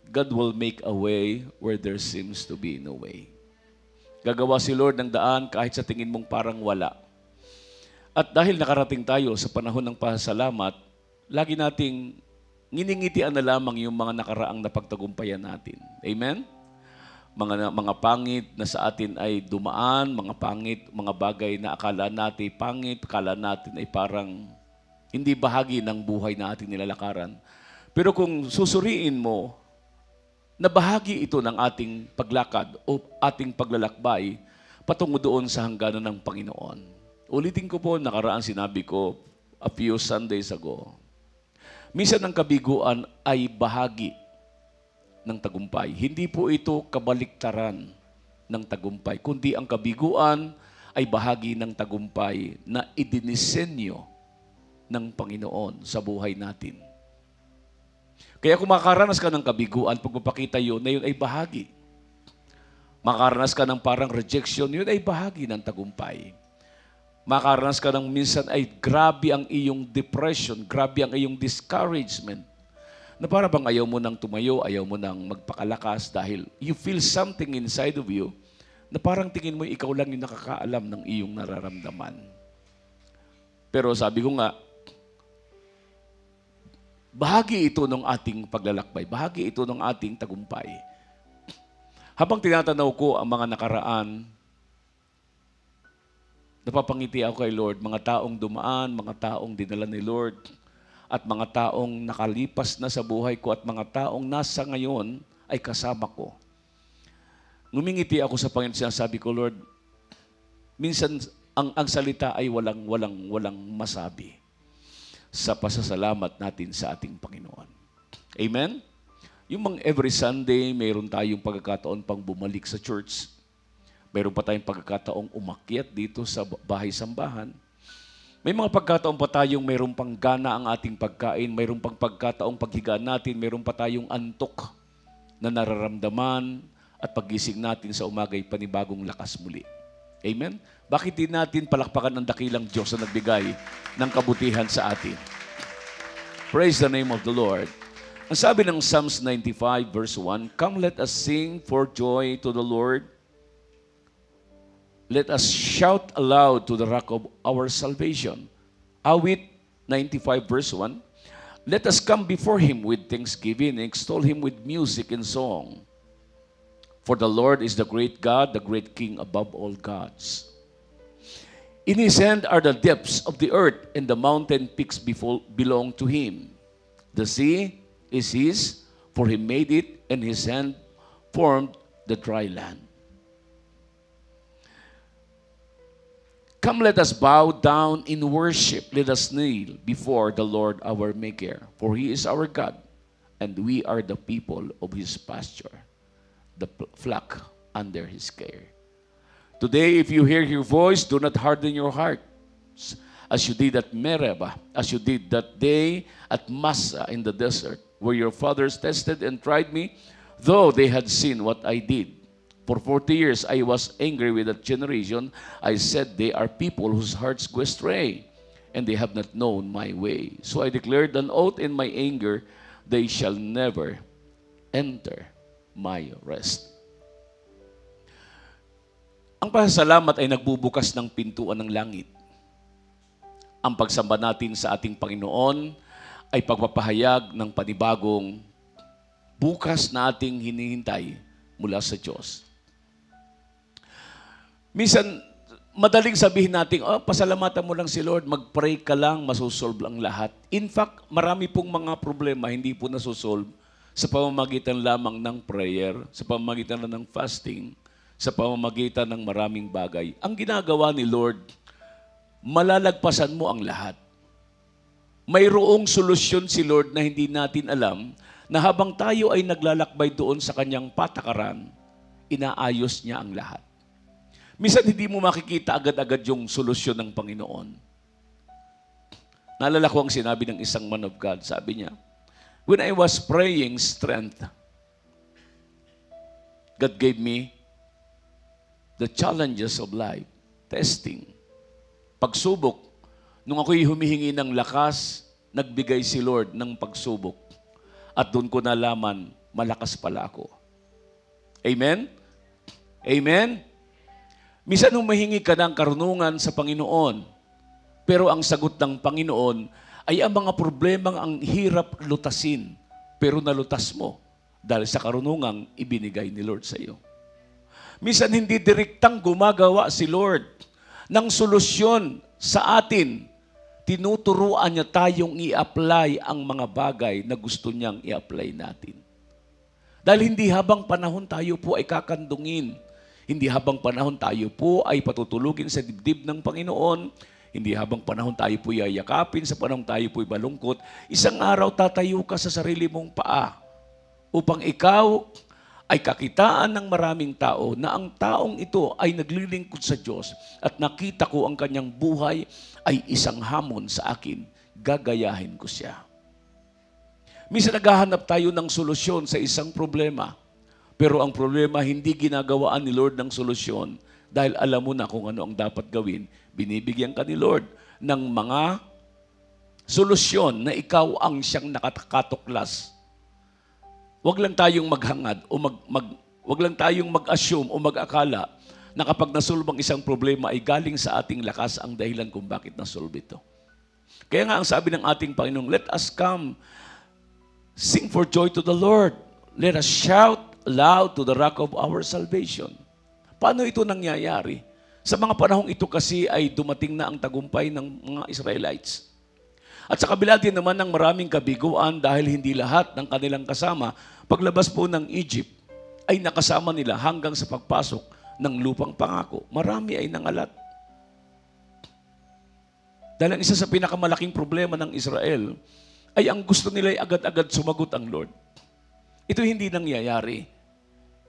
God will make a way where there seems to be no way. Gagawa si Lord ng daan kahit sa tingin mong parang wala. At dahil nakarating tayo sa panahon ng pasasalamat, lagi nating nginingitian na lamang yung mga nakaraang napagtagumpayan natin. Amen? Mga pangit na sa atin ay dumaan, mga pangit, mga bagay na akala natin pangit, akala natin ay parang hindi bahagi ng buhay na ating nilalakaran. Pero kung susuriin mo, na bahagi ito ng ating paglakad o ating paglalakbay patungo doon sa hangganan ng Panginoon. Ulitin ko po, nakaraan sinabi ko a few Sundays ago. Minsan ang kabiguan ay bahagi ng tagumpay. Hindi po ito kabaliktaran ng tagumpay, kundi ang kabiguan ay bahagi ng tagumpay na idinisenyo ng Panginoon sa buhay natin. Kaya kung makaranas ka ng kabiguan, pagpapakita yun, na yun ay bahagi. Makaranas ka ng parang rejection, yun ay bahagi ng tagumpay. Makaranas ka ng minsan ay grabe ang iyong depression, grabe ang iyong discouragement, na para bang ayaw mo nang tumayo, ayaw mo nang magpakalakas dahil you feel something inside of you na parang tingin mo ikaw lang yung nakakaalam ng iyong nararamdaman. Pero sabi ko nga, bahagi ito ng ating paglalakbay. Bahagi ito ng ating tagumpay. Habang tinatanaw ko ang mga nakaraan, napapangiti ako kay Lord, mga taong dumaan, mga taong dinala ni Lord, at mga taong nakalipas na sa buhay ko, at mga taong nasa ngayon ay kasama ko. Ngumingiti ako sa Panginoon, sinasabi ko, Lord, minsan ang salita ay walang masabi sa pasasalamat natin sa ating Panginoon. Amen? Yung every Sunday, mayroon tayong pagkakataon pang bumalik sa church. Mayroon pa tayong pagkakataong umakyat dito sa bahay-sambahan. May mga pagkataon pa tayong mayroon pang gana ang ating pagkain, mayroon pang pagkataong paghiga natin, mayroon pa tayong antok na nararamdaman at paggising natin sa umagay panibagong lakas muli. Amen? Bakit di natin palakpakan ng dakilang Diyos na nagbigay ng kabutihan sa atin? Praise the name of the Lord. Ang sabi ng Psalms 95 verse 1, "Come, let us sing for joy to the Lord. Let us shout aloud to the rock of our salvation." Awit 95 verse 1, "Let us come before Him with thanksgiving and extol Him with music and song. For the Lord is the great God, the great King above all gods. In His hand are the depths of the earth, and the mountain peaks belong to Him. The sea is His, for He made it, and His hand formed the dry land." Come, let us bow down in worship. Let us kneel before the Lord our Maker. For He is our God, and we are the people of His pasture, the flock under His care. Today, if you hear Your voice, do not harden your hearts, as you did at Meribah, as you did that day at Massa in the desert, where your fathers tested and tried me, though they had seen what I did. For 40 years I was angry with that generation. I said, they are people whose hearts go astray, and they have not known my way. So I declared an oath in my anger, they shall never enter my rest. Ang pasasalamat ay nagbubukas ng pintuan ng langit. Ang pagsamba natin sa ating Panginoon ay pagpapahayag ng panibagong bukas na ating hinihintay mula sa Diyos. Minsan, madaling sabihin natin, pasalamatan mo lang si Lord, mag-pray ka lang, masusolve ang lahat. In fact, marami pong mga problema hindi po nasusolve sa pamamagitan lamang ng prayer, sa pamamagitan ng fasting, sa pamamagitan ng maraming bagay. Ang ginagawa ni Lord, malalagpasan mo ang lahat. Mayroong solusyon si Lord na hindi natin alam, na habang tayo ay naglalakbay doon sa kanyang patakaran, inaayos niya ang lahat. Minsan hindi mo makikita agad-agad yung solusyon ng Panginoon. Naalala ko ang sinabi ng isang man of God. Sabi niya, when I was praying strength, God gave me the challenges of life, testing, pagsubok. Nung ako'y humihingi ng lakas, nagbigay si Lord ng pagsubok. At doon ko nalaman, malakas pala ako. Amen? Amen? Minsan humihingi ka ng karunungan sa Panginoon, pero ang sagot ng Panginoon ay ang mga problemang ang hirap lutasin, pero nalutas mo dahil sa karunungang ibinigay ni Lord sa iyo. Minsan hindi direktang gumagawa si Lord ng solusyon sa atin. Tinuturuan niya tayong i-apply ang mga bagay na gusto niyang i-apply natin. Dahil hindi habang panahon tayo po ay kakandungin. Hindi habang panahon tayo po ay patutulugin sa dibdib ng Panginoon. Hindi habang panahon tayo po ay yakapin, sa panahon tayo po ay malungkot. Isang araw tatayo ka sa sarili mong paa upang ikaw ay kakitaan ng maraming tao na ang taong ito ay naglilingkod sa Diyos at nakita ko ang kanyang buhay ay isang hamon sa akin, gagayahin ko siya. Minsan naghahanap tayo ng solusyon sa isang problema, pero ang problema hindi ginagawaan ni Lord ng solusyon dahil alam mo na kung ano ang dapat gawin. Binibigyan ka ni Lord ng mga solusyon na ikaw ang siyang nakakatuklas. Huwag lang tayong maghangad o huwag lang tayong mag-assume o mag-akala na kapag nasolve ang isang problema ay galing sa ating lakas ang dahilan kung bakit nasolve ito. Kaya nga ang sabi ng ating Panginoon, let us come, sing for joy to the Lord. Let us shout aloud to the rock of our salvation. Paano ito nangyayari? Sa mga panahong ito kasi ay dumating na ang tagumpay ng mga Israelites. At sa kabila din naman ng maraming kabiguan dahil hindi lahat ng kanilang kasama, paglabas po ng Egypt, ay nakasama nila hanggang sa pagpasok ng lupang pangako. Marami ay nangalat. Dahil ang isa sa pinakamalaking problema ng Israel ay ang gusto nila ay agad-agad sumagot ang Lord. Ito hindi nangyayari.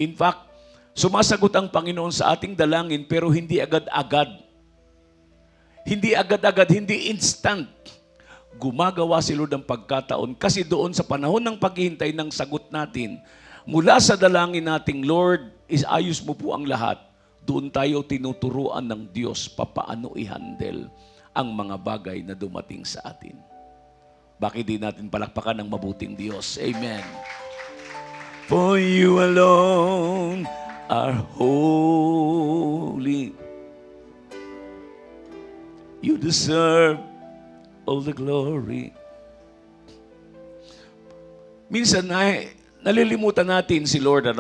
In fact, sumasagot ang Panginoon sa ating dalangin pero hindi agad-agad. Hindi agad-agad, hindi instant. Gumagawa si Lord ng pagkataon kasi doon sa panahon ng paghihintay ng sagot natin, mula sa dalangin nating, Lord, ayos mo po ang lahat. Doon tayo tinuturuan ng Diyos papaano i-handle ang mga bagay na dumating sa atin. Bakit di natin palakpakan ng mabuting Diyos? Amen. For you alone are holy. You deserve all the glory. Minsan ay nalilimutan natin si Lord,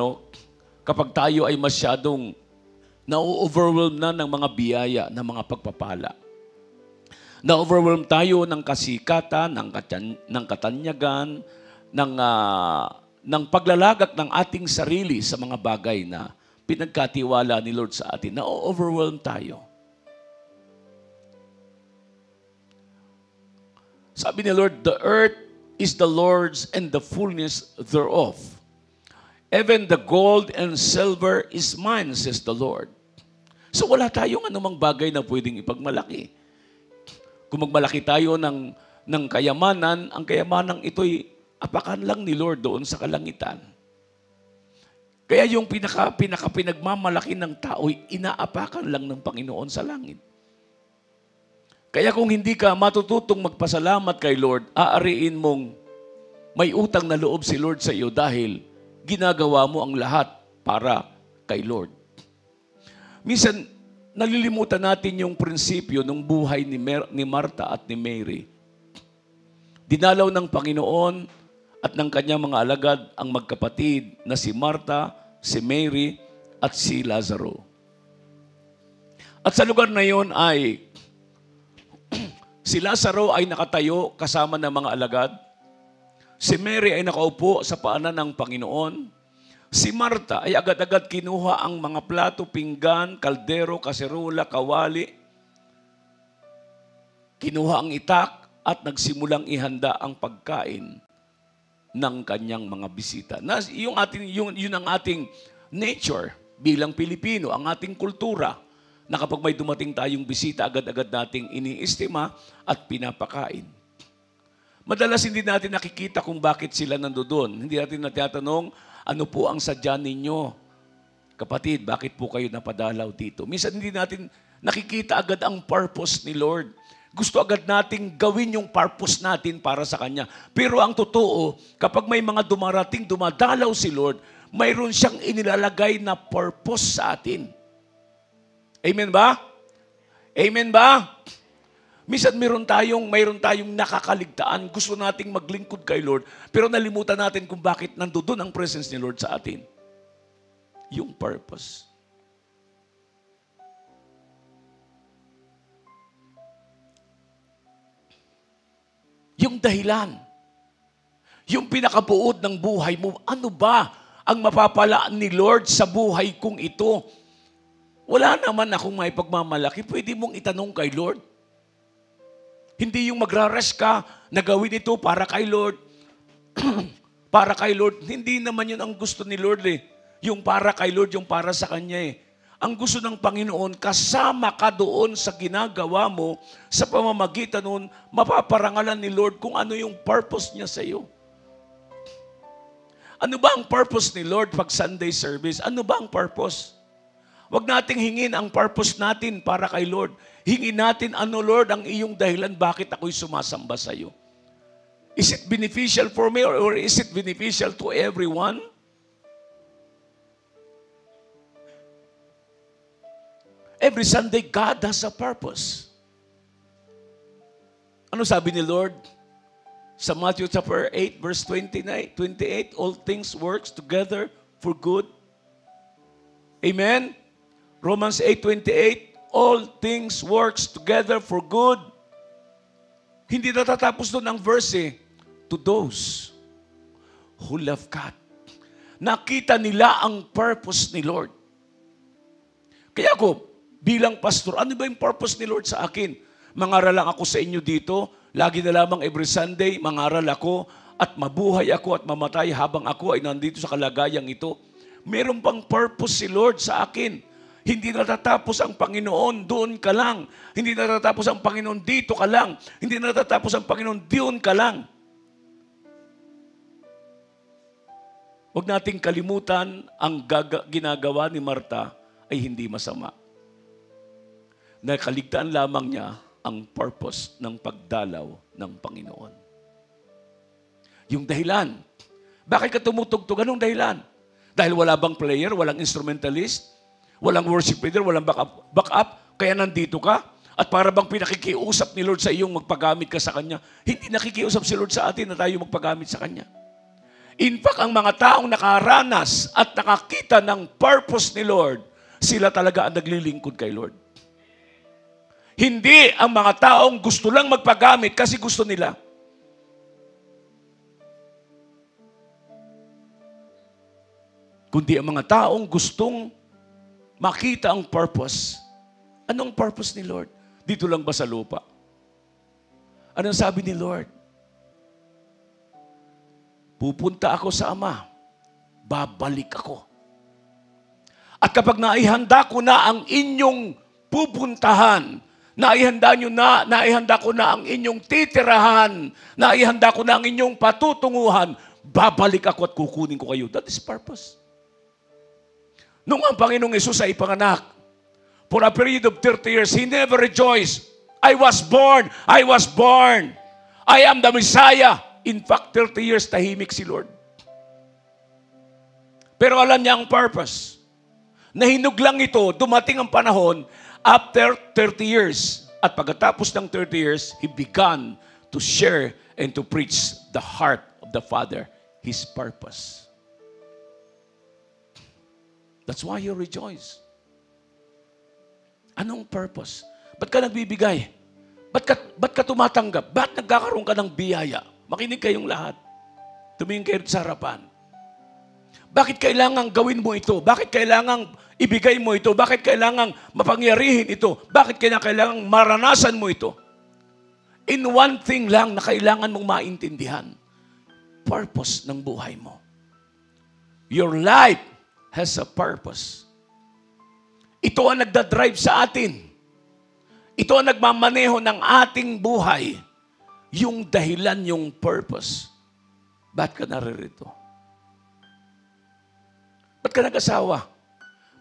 kapag tayo ay masyadong na-overwhelm na ng mga biyaya, ng mga pagpapala. Na-overwhelm tayo ng kasikatan, ng katanyagan, ng paglalagak ng ating sarili sa mga bagay na pinagkatiwala ni Lord sa atin. Na-overwhelm tayo. Sabi ni Lord, the earth is the Lord's and the fullness thereof. Even the gold and silver is mine, says the Lord. So wala tayong anumang bagay na pwedeng ipagmalaki. Kung magmalaki tayo ng kayamanan, ang kayamanang ito'y apakan lang ni Lord doon sa kalangitan. Kaya yung pinagmamalaki ng tao'y inaapakan lang ng Panginoon sa langit. Kaya kung hindi ka matututong magpasalamat kay Lord, aariin mong may utang na loob si Lord sa iyo dahil ginagawa mo ang lahat para kay Lord. Minsan, nalilimutan natin yung prinsipyo ng buhay ni Martha at ni Mary. Dinalaw ng Panginoon at ng kanyang mga alagad ang magkapatid na si Martha, si Mary, at si Lazaro. At sa lugar na yon ay si Lazaro ay nakatayo kasama ng mga alagad. Si Mary ay nakaupo sa paanan ng Panginoon. Si Martha ay agad-agad kinuha ang mga plato, pinggan, kaldero, kaserola, kawali. Kinuha ang itak at nagsimulang ihanda ang pagkain ng kanyang mga bisita. Yun ang ating nature bilang Pilipino, ang ating kultura, na kapag may dumating tayong bisita, agad-agad nating iniistima at pinapakain. Madalas hindi natin nakikita kung bakit sila nandoon. Hindi natin natatanong, ano po ang sadya ninyo? Kapatid, bakit po kayo napadalaw dito? Minsan hindi natin nakikita agad ang purpose ni Lord. Gusto agad nating gawin yung purpose natin para sa Kanya. Pero ang totoo, kapag may mga dumadalaw si Lord, mayroon siyang inilalagay na purpose sa atin. Amen ba? Amen ba? Minsan mayroon tayong nakakaligtaan. Gusto nating maglingkod kay Lord, pero nalimutan natin kung bakit nandoon ang presence ni Lord sa atin. Yung purpose. Yung dahilan. Yung pinakabuod ng buhay mo. Ano ba ang mapapalaan ni Lord sa buhay kong ito? Wala naman akong may pagmamalaki. Pwede mong itanong kay Lord. Hindi yung magra-rush ka na gawin ito para kay Lord. Para kay Lord. Hindi naman yun ang gusto ni Lord eh. Yung para kay Lord, yung para sa Kanya eh. Ang gusto ng Panginoon, kasama ka doon sa ginagawa mo, sa pamamagitan nun, mapaparangalan ni Lord kung ano yung purpose niya sa iyo. Ano ba ang purpose ni Lord pag Sunday service? Ano ba ang purpose? Huwag nating hingin ang purpose natin para kay Lord. Hingin natin, ano Lord, ang iyong dahilan bakit ako'y sumasamba sa iyo? Is it beneficial for me or is it beneficial to everyone? Every Sunday, God has a purpose. Ano sabi ni Lord? Sa Matthew chapter 8, verse 28, all things works together for good. Amen? Romans 8:28, all things works together for good. Hindi natatapos doon ang verse eh. To those who love God. Nakita nila ang purpose ni Lord. Kaya ako, bilang pastor, ano ba yung purpose ni Lord sa akin? Mangaral lang ako sa inyo dito, lagi na lamang every Sunday, mangaral ako at mabuhay ako at mamatay habang ako ay nandito sa kalagayang ito. Meron pang purpose si Lord sa akin. Hindi natatapos ang Panginoon, doon ka lang. Hindi natatapos ang Panginoon, dito ka lang. Hindi natatapos ang Panginoon, doon ka lang. Huwag nating kalimutan ang ginagawa ni Martha ay hindi masama. Nakaligtaan lamang niya ang purpose ng pagdalaw ng Panginoon. Yung dahilan. Bakit ka tumutugtog? Anong dahilan? Dahil wala bang player, walang instrumentalist, walang worship leader, walang backup, kaya nandito ka? At para bang pinakikiusap ni Lord sa iyong magpagamit ka sa Kanya? Hindi nakikiusap si Lord sa atin na tayo magpagamit sa Kanya. In fact, ang mga taong nakaranas at nakakita ng purpose ni Lord, sila talaga ang naglilingkod kay Lord. Hindi ang mga taong gusto lang magpagamit kasi gusto nila. Kundi ang mga taong gustong makita ang purpose. Anong purpose ni Lord? Dito lang ba sa lupa? Anong sabi ni Lord? pupunta ako sa Ama, babalik ako. At kapag naihanda ko na ang inyong pupuntahan, naihanda ko na ang inyong titirahan, naihanda ko na ang inyong patutunguhan, babalik ako at kukunin ko kayo. That is purpose. Nung ang Panginoong Hesus ay ipanganak, for a period of 30 years, He never rejoiced. I was born. I am the Messiah. In fact, 30 years, tahimik si Lord. Pero alam niya ang purpose. Nahinog lang ito, dumating ang panahon, after 30 years. At pagkatapos ng 30 years, He began to share and to preach the heart of the Father, His purpose. That's why you rejoice. Anong purpose? Ba't ka nagbibigay? Ba't ka tumatanggap? Ba't nagkakaroon ka ng biyaya? Makinig kayong lahat. Tumingin kayo sa harapan. Bakit kailangang gawin mo ito? Bakit kailangang ibigay mo ito? Bakit kailangang mapangyarihin ito? Bakit kailangang maranasan mo ito? In one thing lang na kailangan mong maintindihan. Purpose ng buhay mo. Your life has a purpose. Ito ang nagdadrive sa atin. Ito ang nagmamaneho ng ating buhay. Yung dahilan, yung purpose. Ba't ka naririto? Ba't ka nag-asawa?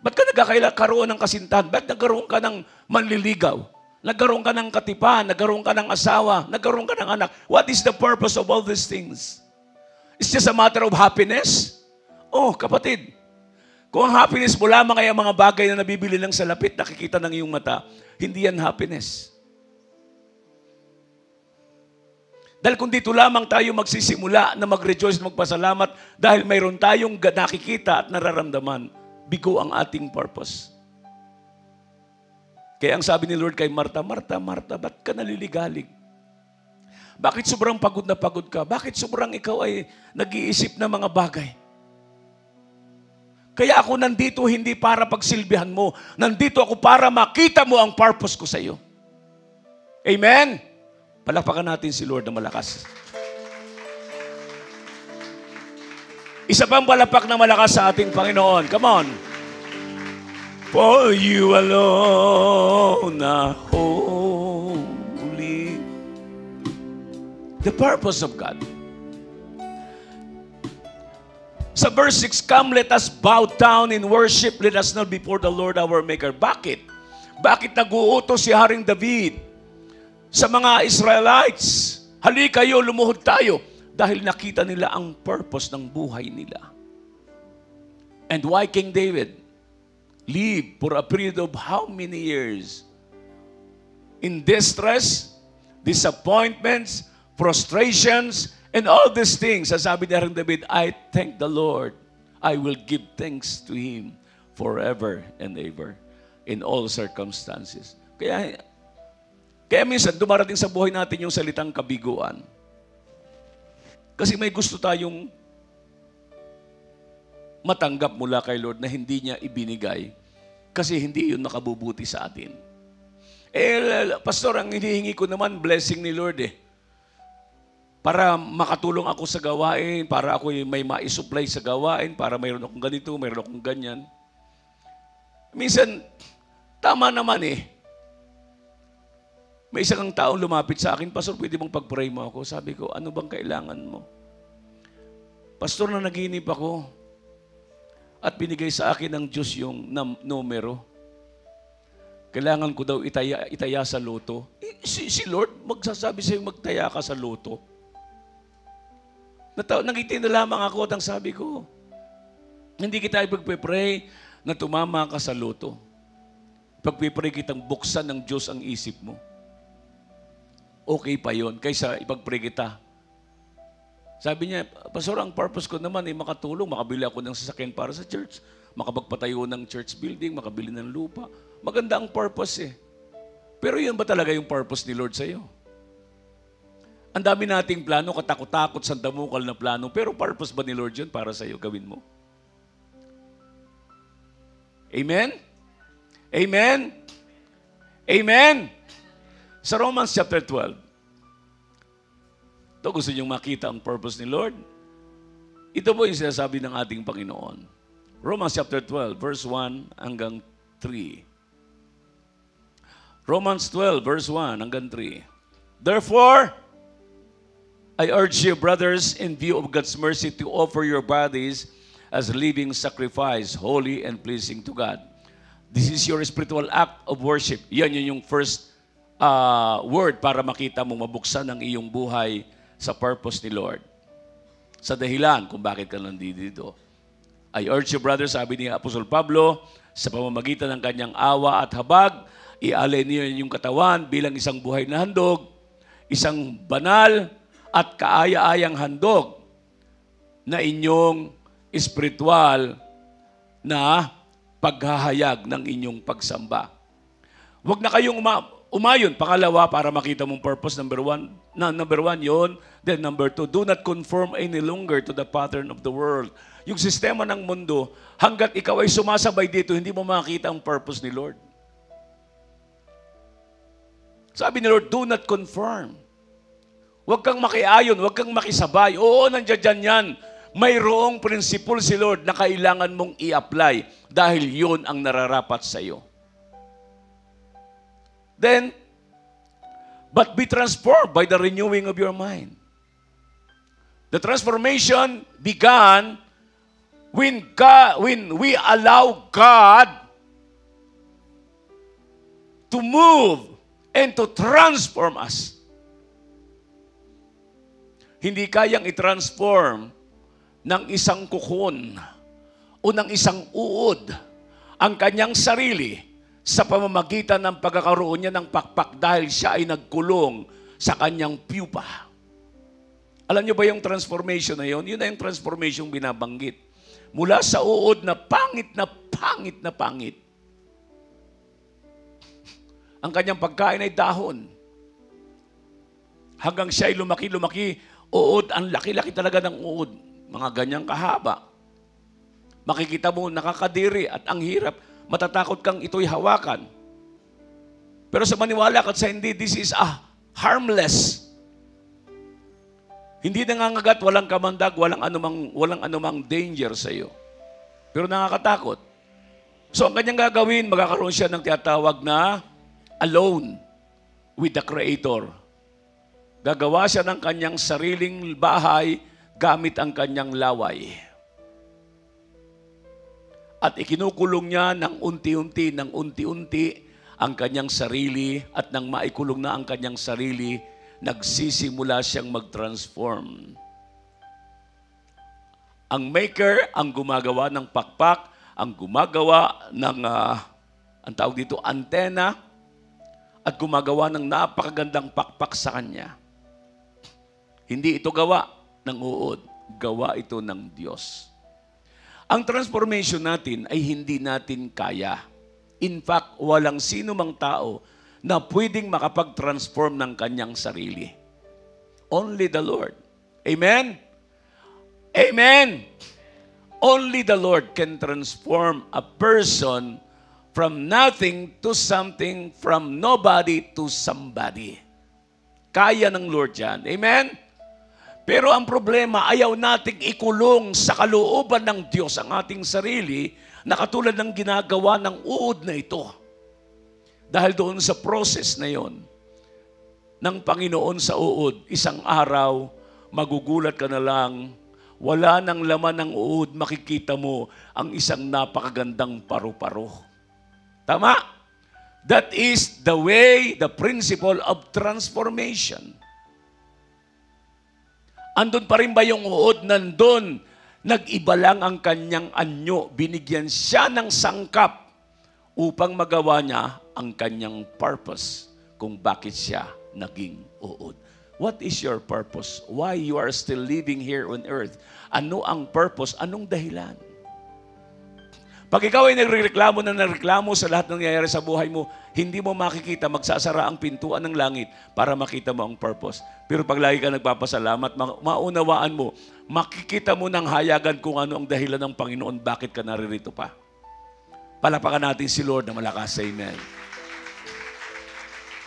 Ba't ka nagkakaroon ng kasintahan? Ba't nagkaroon ka ng manliligaw? Nagkaroon ka ng katipan? Nagkaroon ka ng asawa? Nagkaroon ka ng anak? What is the purpose of all these things? It's just a matter of happiness? Oh, kapatid, kung ang happiness mo lamang ay ang mga bagay na nabibili lang sa lapit, nakikita ng iyong mata, hindi yan happiness. Dahil kung dito lamang tayo magsisimula na mag-rejoice, magpasalamat, dahil mayroon tayong nakikita at nararamdaman, bigo ang ating purpose. Kaya ang sabi ni Lord kay Martha, Martha, Martha, ba't ka naliligalig? Bakit sobrang pagod na pagod ka? Bakit sobrang ikaw ay nag-iisip na mga bagay? Kaya ako nandito hindi para pagsilbihan mo. Nandito ako para makita mo ang purpose ko sa iyo. Amen? Palakpakan natin si Lord na malakas. Isa pang palakpak na malakas sa ating Panginoon. Come on. For you alone are holy. The purpose of God. Sa verse 6, come, let us bow down in worship. Let us kneel before the Lord our Maker. Bakit? Bakit nag-uutos si Haring David sa mga Israelites? Halika kayo, lumuhod tayo. Dahil nakita nila ang purpose ng buhay nila. And why King David lived for a period of how many years? In distress, disappointments, frustrations, and all these things. Sabi ni Haring David, I thank the Lord. I will give thanks to Him forever and ever in all circumstances. Kaya minsan dumarating sa buhay natin yung salitang kabiguan. Kasi may gusto tayong matanggap mula kay Lord na hindi niya ibinigay kasi hindi yun nakabubuti sa atin. Pastor, ang hinihingi ko naman, blessing ni Lord para makatulong ako sa gawain, para ako may ma-supply sa gawain, para mayroon akong ganito, mayroon akong ganyan. Minsan, tama naman May isang taong lumapit sa akin, Pastor, pwede mong pag-pray mo ako? Sabi ko, ano bang kailangan mo? Pastor, na naginip ako at binigay sa akin ng Diyos yung numero. Kailangan ko daw itaya sa loto. Si Lord, magsasabi sa'yo magtaya ka sa loto. Nangitin na lamang ako at ang sabi ko, hindi kita ipagpipray na tumama ka sa loto. Ipagpipray kitang buksan ng Diyos ang isip mo. Okay pa yon kaysa ipag-pray kita. Sabi niya, Pastor, ang purpose ko naman ay makatulong, makabili ako ng sasakyan para sa church, makapagpatayo ng church building, makabili ng lupa. Maganda ang purpose Pero yun ba talaga yung purpose ni Lord sa iyo? Ang dami nating plano, katakot-takot, sandamukal na plano, pero purpose ba ni Lord yun para sa iyo? Gawin mo. Amen? Amen? Amen? Sa Romans chapter 12, ito gusto niyong makita ang purpose ni Lord? Ito po yung sinasabi ng ating Panginoon. Romans chapter 12, verse 1 hanggang 3. Romans 12, verse 1 hanggang 3. Therefore, I urge you, brothers, in view of God's mercy, to offer your bodies as living sacrifice, holy and pleasing to God. This is your spiritual act of worship. Yan yung first word para makita mo mabuksan ang iyong buhay sa purpose ni Lord. Sa dahilan kung bakit ka nandito. I urge you, brothers, sabi ni Apostol Pablo, sa pamamagitan ng kanyang awa at habag, ialay niyo yung katawan bilang isang buhay na handog, isang banal at kaaya-ayang handog na inyong espiritual na paghahayag ng inyong pagsamba. Huwag na kayong umayon. Pangalawa, para makita mong purpose, number one yun. Then number 2, do not conform any longer to the pattern of the world. Yung sistema ng mundo, hanggat ikaw ay sumasabay dito, hindi mo makita ang purpose ni Lord. Sabi ni Lord, do not conform. Huwag kang makiayon, huwag kang makisabay. Oo, nandiyan dyan yan. Mayroong prinsipul si Lord na kailangan mong i-apply dahil yun ang nararapat sa iyo. Then, but be transformed by the renewing of your mind. The transformation began when we allow God to move and to transform us. Hindi kayang i-transform ng isang kukon o ng isang uod ang kanyang sarili sa pamamagitan ng pagkakaroon niya ng pakpak dahil siya ay nagkulong sa kanyang pupa. Alam niyo ba yung transformation na yun? Yun na yung transformation binabanggit. Mula sa uod na pangit na pangit na pangit. Ang kanyang pagkain ay dahon. Hanggang siya ay lumaki-lumaki, uod, ang laki-laki talaga ng uod. Mga ganyang kahaba. Makikita mo, nakakadiri at ang hirap. Matatakot kang ito'y hawakan. Pero sa maniwala ka at sa hindi, this is a harmless. Hindi nangangagat, walang kamandag, walang anumang danger sa iyo. Pero nakakatakot. So ang kanyang gagawin, magkakaroon siya ng tinatawag na alone with the Creator. Gagawa siya ng kanyang sariling bahay gamit ang kanyang laway. At ikinukulong niya ng unti-unti ang kanyang sarili at nang maikulong na ang kanyang sarili, nagsisimula siyang mag-transform. Ang maker ang gumagawa ng pakpak, ang gumagawa ng ang tawag dito, antena, at gumagawa ng napakagandang pakpak sa kanya. Hindi ito gawa ng uod, gawa ito ng Diyos. Ang transformation natin ay hindi natin kaya. In fact, walang sino mang tao na pwedeng makapag-transform ng kanyang sarili. Only the Lord. Amen? Amen! Only the Lord can transform a person from nothing to something, from nobody to somebody. Kaya ng Lord yan. Amen? Pero ang problema, ayaw nating ikulong sa kalooban ng Diyos ang ating sarili na katulad ng ginagawa ng uod na ito. Dahil doon sa process na yon ng Panginoon sa uod, isang araw, magugulat ka na lang, wala nang laman ng uod, makikita mo ang isang napakagandang paru-paro. Tama? That is the way, the principle of transformation. Andun pa rin ba yung uod? Nandun. Nag-iba lang ang kanyang anyo. Binigyan siya ng sangkap upang magawa niya ang kanyang purpose kung bakit siya naging uod. What is your purpose? Why you are still living here on earth? Ano ang purpose? Anong dahilan? Pag ikaw ay nagreklamo sa lahat ng nangyayari sa buhay mo, hindi mo makikita, magsasara ang pintuan ng langit para makita mo ang purpose. Pero pag lagi ka nagpapasalamat, maunawaan mo, makikita mo ng hayagan kung ano ang dahilan ng Panginoon, bakit ka naririto pa. Palapakan natin si Lord na malakas. Amen.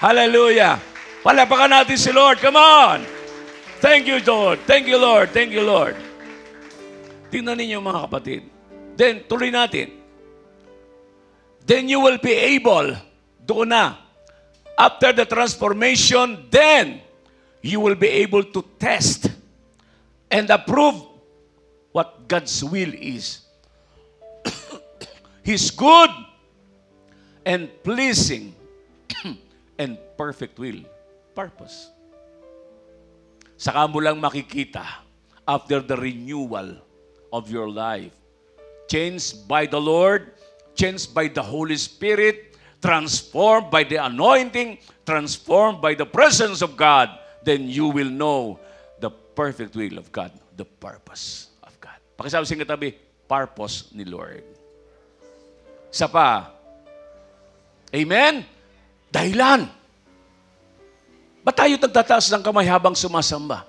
Hallelujah. Palapakan natin si Lord. Come on. Thank you, Lord. Thank you, Lord. Thank you, Lord. Tingnan ninyo mga kapatid. Then, tuloy natin. Then you will be able, doon na, after the transformation, then you will be able to test and approve what God's will is. His good and pleasing and perfect will. Purpose. Saka mo lang makikita after the renewal of your life. Changed by the Lord, changed by the Holy Spirit, transformed by the anointing, transformed by the presence of God, then you will know the perfect will of God, the purpose of God. Pakisabi sa katabi, purpose ni Lord. Isa pa. Amen? Dahilan. Ba't tayo nagtataas ng kamay habang sumasamba?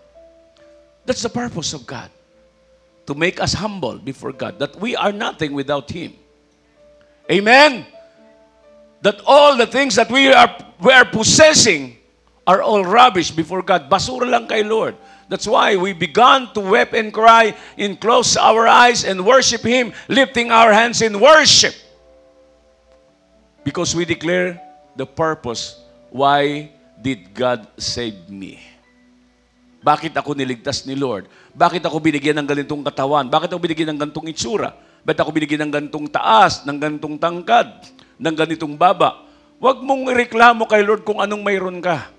That's the purpose of God. To make us humble before God. That we are nothing without Him. Amen? That all the things that we are possessing are all rubbish before God. Basura lang kay Lord. That's why we began to weep and cry and close our eyes and worship Him, lifting our hands in worship. Because we declare the purpose why did God save me? Bakit ako niligtas ni Lord? Bakit ako binigyan ng ganitong katawan? Bakit ako binigyan ng ganitong itsura? Bakit ako binigyan ng ganitong taas, ng ganitong tangkad, ng ganitong baba? Huwag mong ireklamo kay Lord kung anong mayroon ka.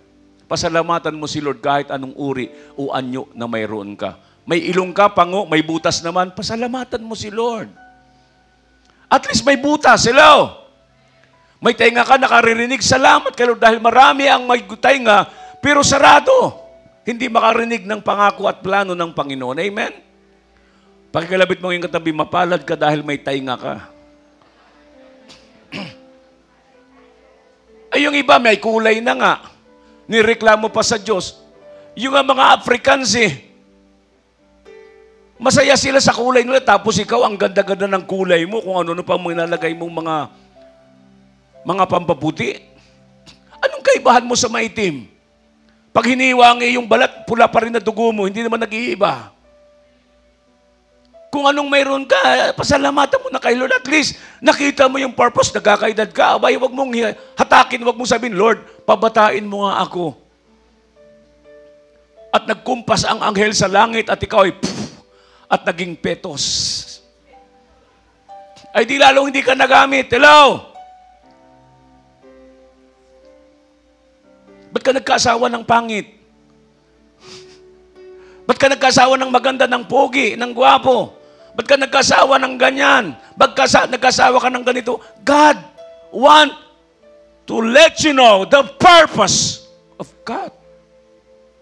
Pasalamatan mo si Lord kahit anong uri o anyo na mayroon ka. May ilong ka, pango, may butas naman, pasalamatan mo si Lord. At least may butas, hello? May tainga ka, nakaririnig, salamat kay Lord dahil marami ang may tainga, pero sarado. Hindi makarinig ng pangako at plano ng Panginoon. Amen? Pakikalabit mo yung katabi, mapalad ka dahil may tainga ka. Ay, yung iba, may kulay na nga. Nireklamo pa sa Diyos. Yung mga Africans masaya sila sa kulay nila, tapos ikaw, ang ganda-ganda ng kulay mo, kung ano pa manalagay mong mga pampaputi. Anong kaibahan mo sa maitim? Pag hiniwa ang iyong balat, pula pa rin na dugo mo, hindi naman nag-iiba. Kung anong mayroon ka, pasalamatan mo na kay Lord. At least, nakita mo yung purpose, nagkakaedad ka. Abay, wag mong hatakin, wag mong sabihin, Lord, pabatain mo nga ako. At nagkumpas ang anghel sa langit at ikaw ay at naging petos. Ay di lalong hindi ka nagamit. Hello? Ba't ka nagkaasawa ng pangit? Ba't ka nagkaasawa ng maganda, ng pogi, ng gwapo? Ba't ka nagkaasawa ng ganyan? Ba't nagkaasawa ka ng ganito? God want to let you know the purpose of God.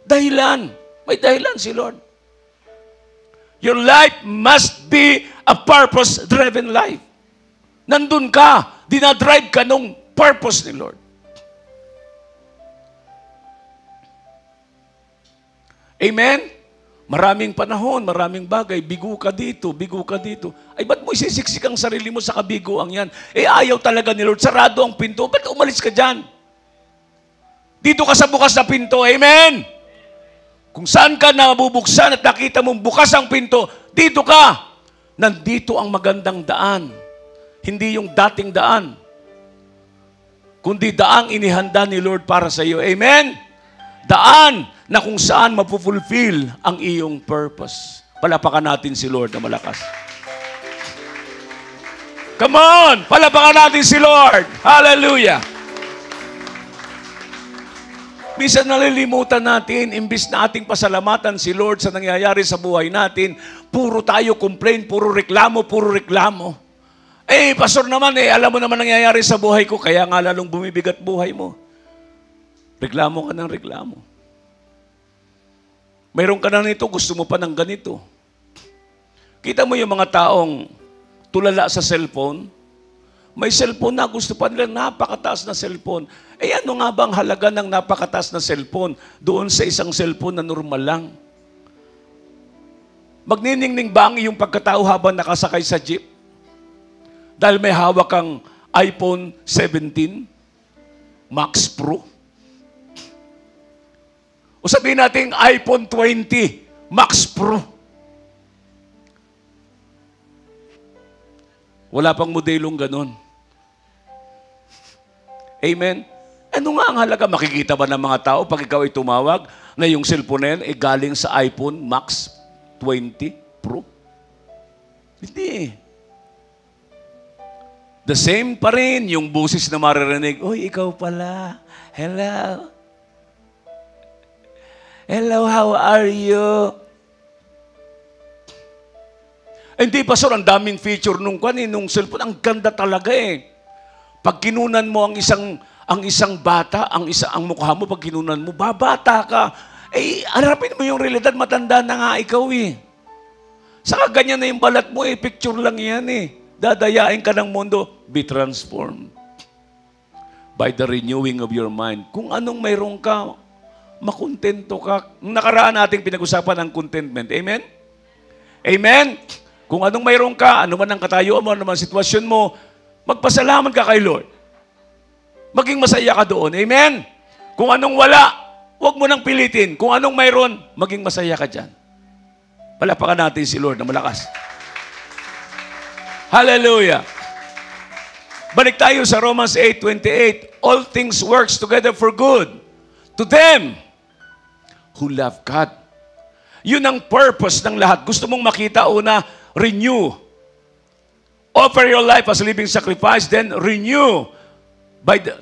Dahilan. May dahilan si Lord. Your life must be a purpose-driven life. Nandun ka, dinadrive ka nung purpose ni Lord. Amen? Maraming panahon, maraming bagay, bigo ka dito, bigo ka dito. Ay, ba't mo isisiksik ang sarili mo sa kabiguan yan? Eh, ayaw talaga ni Lord, sarado ang pinto, ba't umalis ka dyan? Dito ka sa bukas na pinto, amen? Kung saan ka nabubuksan at nakita mong bukas ang pinto, dito ka. Nandito ang magandang daan. Hindi yung dating daan. Kundi daang inihanda ni Lord para sa iyo. Amen? Daan na kung saan mapufulfill ang iyong purpose. Palapakan natin si Lord na malakas. Come on! Palapakan natin si Lord. Hallelujah! Minsan nalilimutan natin, imbis na ating pasalamatan si Lord sa nangyayari sa buhay natin, puro tayo complain, puro reklamo, puro reklamo. Eh, pastor naman alam mo naman nangyayari sa buhay ko, kaya nga lalong bumibigat buhay mo. Reklamo ka ng reklamo. Mayroon ka na nito, gusto mo pa ng ganito. Kita mo yung mga taong tulala sa cellphone, may cellphone na, gusto pa nila napakataas na cellphone. Eh ano nga ba ang halaga ng napakataas na cellphone doon sa isang cellphone na normal lang? Magniningning ba ang iyong pagkatao habang nakasakay sa jeep? Dahil may hawak kang iPhone 17 Max Pro? O sabihin natin iPhone 20 Max Pro? Wala pang modelong ganun. Amen? Ano nga ang halaga? Makikita ba ng mga tao pag ikaw ay tumawag na yung cellphone na yan ay galing sa iPhone Max 20 Pro? Hindi. The same pa rin yung boses na maririnig, "Uy, ikaw pala. Hello. Hello, how are you?" Hindi, Pastor, ang daming feature nung cellphone. Ang ganda talaga eh. Pag kinunan mo ang isang bata, ang mukha mo, pag kinunan mo, babata ka. Eh, harapin mo yung realidad, matanda na nga ikaw eh. Saka ganyan na yung balat mo eh, picture lang yan eh. Dadayain ka ng mundo, be transformed by the renewing of your mind. Kung anong mayroon ka, makontento ka. Nakaraan nating pinag-usapan ang contentment. Amen? Amen? Kung anong mayroon ka, ano man ang katayuan mo, ano man ang sitwasyon mo, magpasalamat ka kay Lord. Maging masaya ka doon. Amen? Kung anong wala, huwag mo nang pilitin. Kung anong mayroon, maging masaya ka dyan. Palapakan natin si Lord na malakas. Hallelujah. Balik tayo sa Romans 8:28. All things works together for good to them who love God. Yun ang purpose ng lahat. Gusto mong makita, una, renew. Offer your life as a living sacrifice, then renew.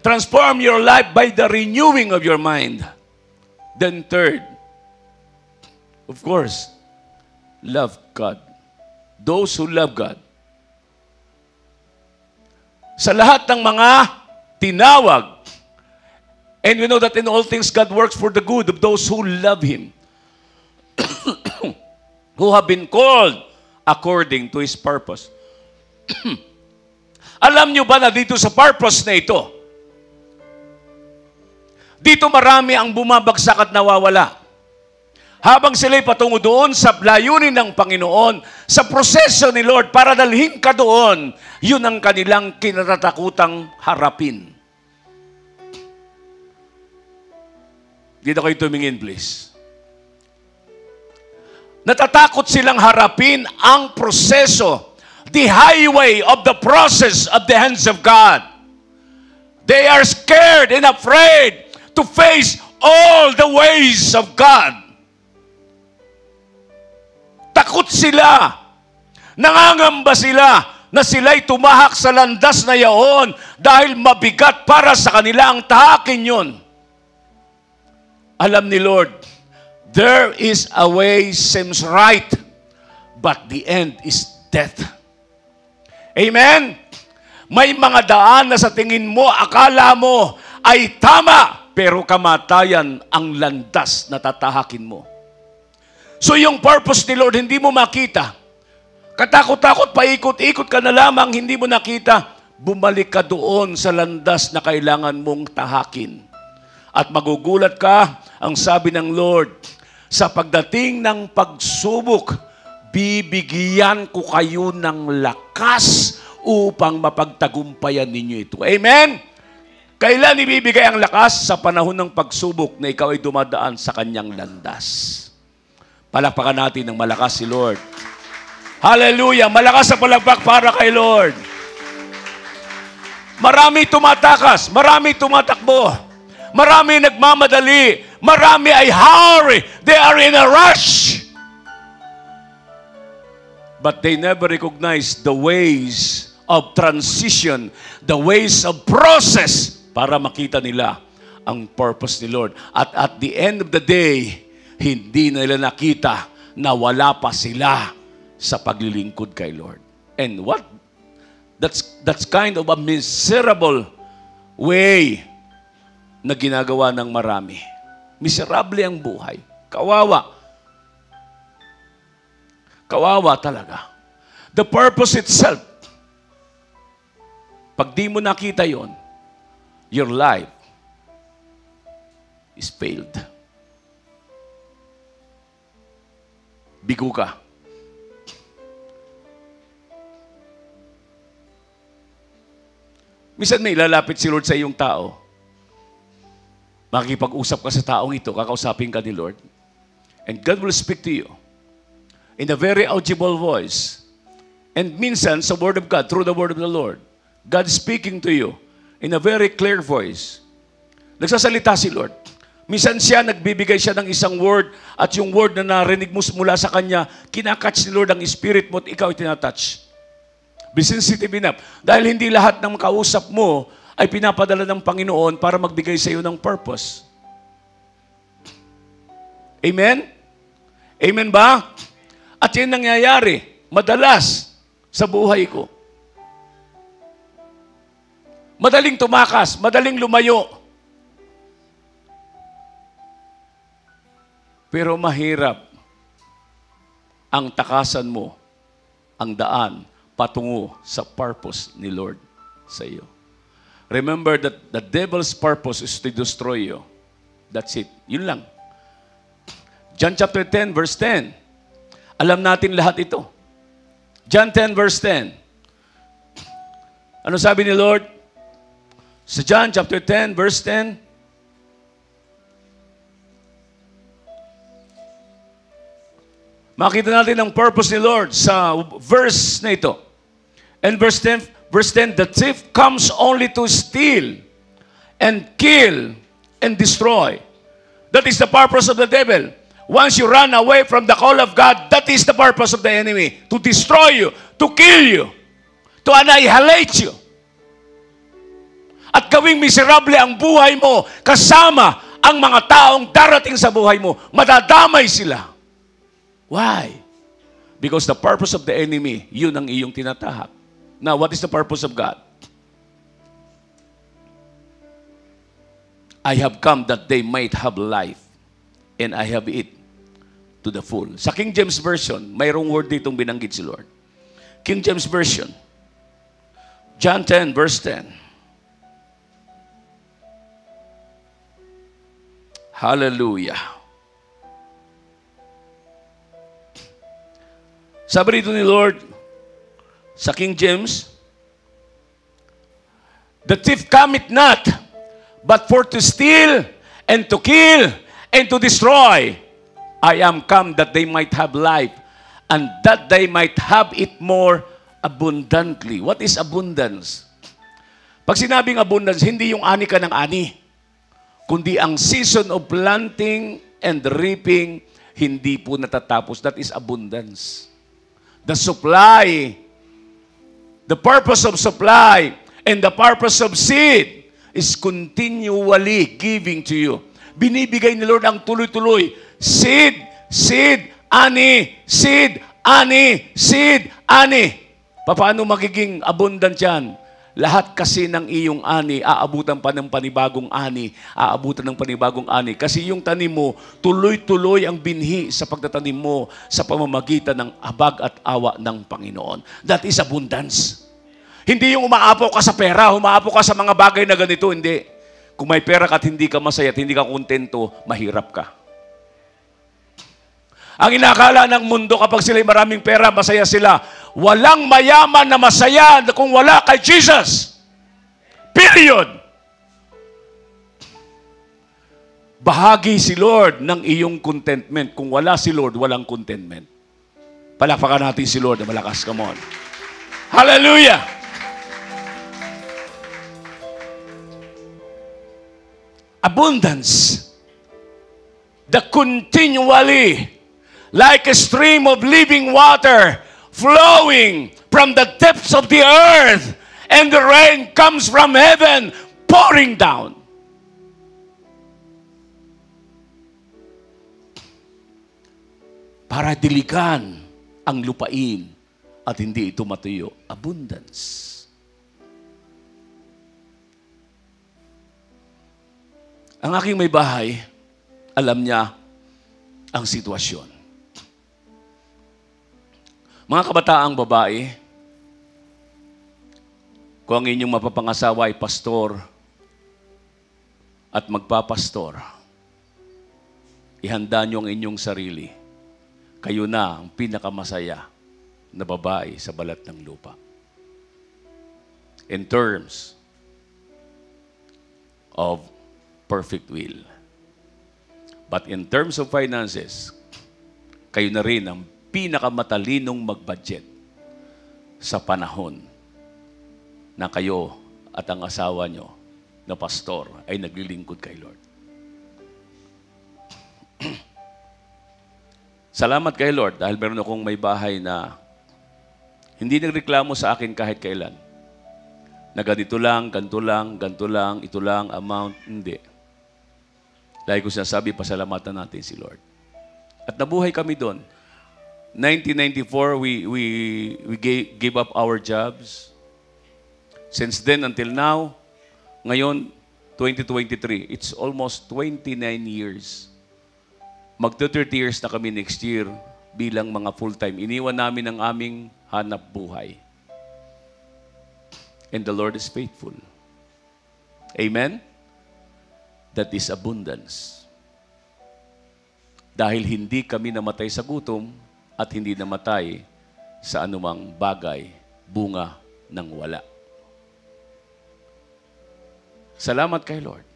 Transform your life by the renewing of your mind. Then third, of course, love God. Those who love God. Sa lahat ng mga tinawag, and we know that in all things God works for the good of those who love Him, who have been called according to His purpose. Alam nyo ba na dito sa purpose na ito, dito marami ang bumabagsak at nawawala. Habang sila'y patungo doon sa layunin ng Panginoon, sa proseso ni Lord para dalhin ka doon, yun ang kanilang kinatatakutang harapin. Dito kayo tumingin, please. Natatakot silang harapin ang proseso, the highway of the process of the hands of God. They are scared and afraid to face all the ways of God. Takot sila. Nangangamba sila na sila'y tumahak sa landas na yaon dahil mabigat para sa kanila ang tahakin yun. Alam ni Lord, there is a way seems right, but the end is death. Amen? May mga daan na sa tingin mo, akala mo ay tama, pero kamatayan ang landas na tatahakin mo. So yung purpose ni Lord, hindi mo makita. Katakot-takot, paikot-ikot ka na lamang, hindi mo nakita. Bumalik ka doon sa landas na kailangan mong tahakin. At magugulat ka, ang sabi ng Lord, sa pagdating ng pagsubok, bibigyan ko kayo ng lakas upang mapagtagumpayan ninyo ito. Amen? Kailan ibibigay ang lakas? Sa panahon ng pagsubok na ikaw ay dumadaan sa kanyang landas. Palakpakan natin ng malakas si Lord. Hallelujah! Malakas sa palakpak para kay Lord. Marami tumatakas, marami tumatakbo, marami nagmamadali, marami ay hurry. They are in a rush. But they never recognize the ways of transition, the ways of process para makita nila ang purpose ni Lord. At at the end of the day, hindi nila nakita na wala pa sila sa paglilingkod kay Lord. And what? That's kind of a miserable way na ginagawa ng marami. Miserable ang buhay. Kawawa. Kawawa talaga. The purpose itself, pag di mo nakita yon, your life is failed. Bigo ka. Minsan may lalapit si Lord sa iyong tao. Makikipag-usap ka sa taong ito, kakausapin ka ni Lord. And God will speak to you in a very audible voice. And minsan, sa Word of God, through the Word of the Lord, God is speaking to you in a very clear voice. Nagsasalita si Lord. Minsan nagbibigay siya ng isang word at yung word na narinig mo mula sa Kanya, kinakatch ni Lord ang spirit mo at ikaw itinatouch. Be sensitive enough. Dahil hindi lahat ng kausap mo ay pinapadala ng Panginoon para magbigay sa iyo ng purpose. Amen? Amen ba? At yan nangyayari madalas sa buhay ko. Madaling tumakas, madaling lumayo. Pero mahirap ang takasan mo, ang daan patungo sa purpose ni Lord sa iyo. Remember that the devil's purpose is to destroy you. That's it. Yun lang. John chapter 10, verse 10. Alam natin lahat ito. John 10, verse 10. Ano sabi ni Lord? Sa John chapter 10, verse 10, makita natin ang purpose ni Lord sa verse na ito. And verse 10, the thief comes only to steal and kill and destroy. That is the purpose of the devil. Once you run away from the call of God, that is the purpose of the enemy. To destroy you, to kill you, to annihilate you. At gawing miserable ang buhay mo kasama ang mga taong darating sa buhay mo. Madadamay sila. Why? Because the purpose of the enemy, yun ang iyong tinatahak. Now, what is the purpose of God? I have come that they might have life, and I have it to the full. Sa King James Version, mayroong word ditong binanggit si Lord. King James Version, John 10, verse 10. Hallelujah. Sabi rito ni Lord, sa King James, the thief cometh not, but for to steal, and to kill, and to destroy. I am come that they might have life, and that they might have it more abundantly. What is abundance? Pag sinabing abundance, hindi yung ani ka ng ani, kundi ang season of planting and reaping, hindi po natatapos. That is abundance. The supply, the purpose of supply, and the purpose of seed is continually giving to you. Binibigay ni Lord ang tuloy-tuloy. Seed, seed, ani, seed, ani, seed, ani. Paano magiging abundant yan? Lahat kasi ng iyong ani, aabutan pa ng panibagong ani, aabutan ng panibagong ani. Kasi yung tanim mo, tuloy-tuloy ang binhi sa pagtatanim mo sa pamamagitan ng abag at awa ng Panginoon. That is abundance. Hindi yung umaapaw ka sa pera, umaapaw ka sa mga bagay na ganito, hindi. Kung may pera ka at hindi ka masaya at hindi ka kontento, mahirap ka. Ang inakala ng mundo kapag sila'y maraming pera, masaya sila. Walang mayaman na masaya kung wala kay Jesus. Period. Bahagi si Lord ng iyong contentment. Kung wala si Lord, walang contentment. Palakpakan natin si Lord na malakas. Come on. Hallelujah! Abundance. The continually like a stream of living water flowing from the depths of the earth, and the rain comes from heaven pouring down. Para diligan ang lupain at hindi ito matuyo. Abundance. Ang aking may bahay, alam niya ang sitwasyon. Mga kabataang babae, kung ang inyong mapapangasawa ay pastor at magpapastor, ihanda niyo ang inyong sarili. Kayo na ang pinakamasaya na babae sa balat ng lupa. In terms of perfect will. But in terms of finances, kayo na rin ang pinakamatalinong mag-budget sa panahon na kayo at ang asawa nyo na pastor ay naglilingkod kay Lord. Salamat kay Lord dahil meron akong may bahay na hindi nagreklamo sa akin kahit kailan. Na ganito lang, ganito lang, ganito lang, ito lang, amount, hindi. Dahil ko sinasabi, pasalamatan natin si Lord. At nabuhay kami doon. 1994, we gave up our jobs. Since then until now, ngayon, 2023, it's almost 29 years. Magto-30 years na kami next year bilang mga full-time. Iniwan namin ang aming hanap buhay. And the Lord is faithful. Amen? That is abundance. Dahil hindi kami namatay sa gutom at hindi namatay sa anumang bagay, bunga ng wala. Salamat kay Lord.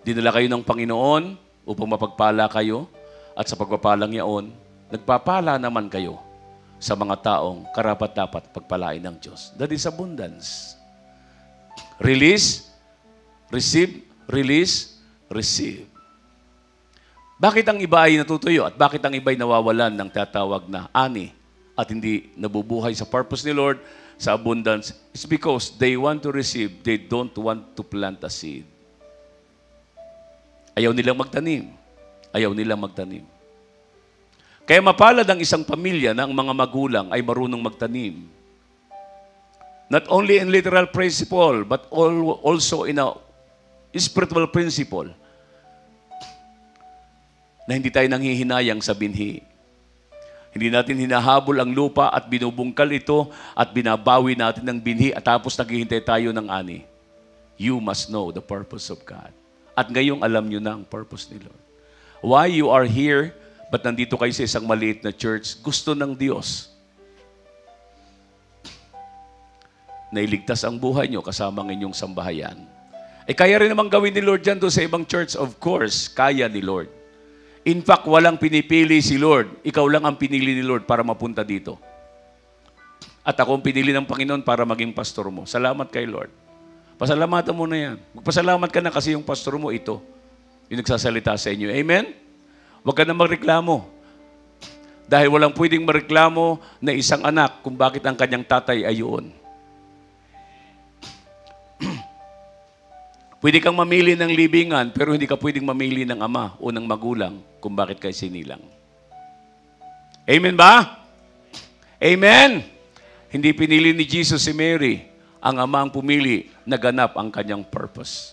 Dinala kayo ng Panginoon upang mapagpala kayo at sa pagpapalang yaon, nagpapala naman kayo sa mga taong karapat-dapat pagpalain ng Diyos. That is abundance. Release, receive, release, receive. Bakit ang iba ay natutuyo at bakit ang iba ay nawawalan ng tatawag na ani at hindi nabubuhay sa purpose ni Lord, sa abundance? It's because they want to receive, they don't want to plant a seed. Ayaw nilang magtanim. Ayaw nilang magtanim. Kaya mapalad ang isang pamilya na ang mga magulang ay marunong magtanim. Not only in literal principle, but also in a spiritual principle. Na hindi tayo nanghihinayang sa binhi. Hindi natin hinahabol ang lupa at binubungkal ito at binabawi natin ng binhi at tapos naghihintay tayo ng ani. You must know the purpose of God. At ngayong alam nyo na ang purpose ni Lord. Why you are here, but nandito kayo sa isang maliit na church, gusto ng Diyos na iligtas ang buhay nyo kasama ng inyong sambahayan. Kaya rin namang gawin ni Lord dyan doon sa ibang church. Of course, kaya ni Lord. In fact, walang pinipili si Lord. Ikaw lang ang pinili ni Lord para mapunta dito. At ako ang pinili ng Panginoon para maging pastor mo. Salamat kay Lord. Pasalamatan mo na yan. Magpasalamat ka na kasi yung pastor mo ito. Yung nagsasalita sa inyo. Amen? Huwag ka na magreklamo. Dahil walang pwedeng mareklamo na isang anak kung bakit ang kanyang tatay ay yun. Pwede kang mamili ng libingan, pero hindi ka pwedeng mamili ng ama o ng magulang kung bakit kayo sinilang. Amen ba? Amen? Hindi pinili ni Jesus si Mary. Ang ama ang pumili, naganap ang kanyang purpose.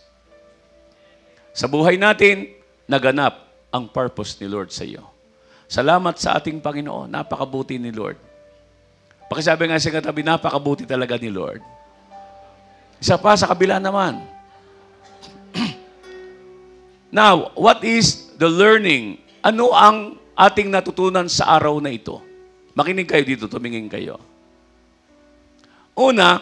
Sa buhay natin, naganap ang purpose ni Lord sa iyo. Salamat sa ating Panginoon. Napakabuti ni Lord. Pakisabi nga sa katabi, napakabuti talaga ni Lord. Isa pa sa kabila naman. Now, what is the learning? Ano ang ating natutunan sa araw na ito? Makinig kayo dito, tumingin kayo. Una,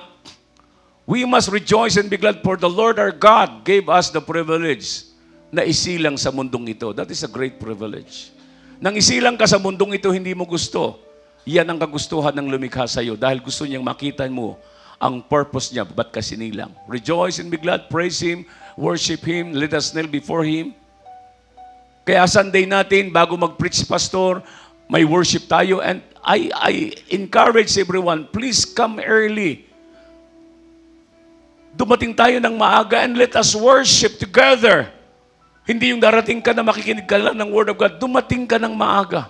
we must rejoice and be glad for the Lord our God gave us the privilege na isilang sa mundong ito. That is a great privilege. Nang isilang ka sa mundong ito, hindi mo gusto. Yan ang kagustuhan ng lumikha sa iyo dahil gusto niyang makita mo ang purpose niya, ba't ka sinilang. Rejoice and be glad, praise Him, worship Him, let us kneel before Him. Kaya Sunday natin, bago mag-preach pastor, may worship tayo. And I encourage everyone, please come early. Dumating tayo ng maaga and let us worship together. Hindi yung darating ka na makikinig ka lang ng Word of God. Dumating ka ng maaga.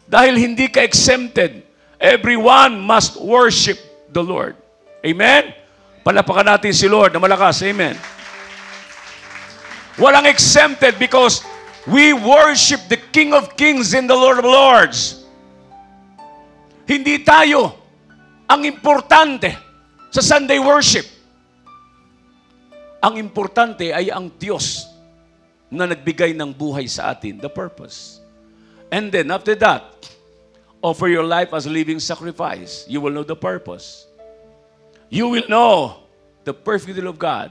Dahil hindi ka exempted. Everyone must worship the Lord. Amen? Palapakan natin si Lord na malakas. Amen. Walang exempted because we worship the King of Kings and the Lord of Lords. Hindi tayo ang importante sa Sunday worship. Ang importante ay ang Diyos na nagbigay ng buhay sa atin, the purpose. And then after that, offer your life as a living sacrifice. You will know the purpose. You will know the perfect will of God.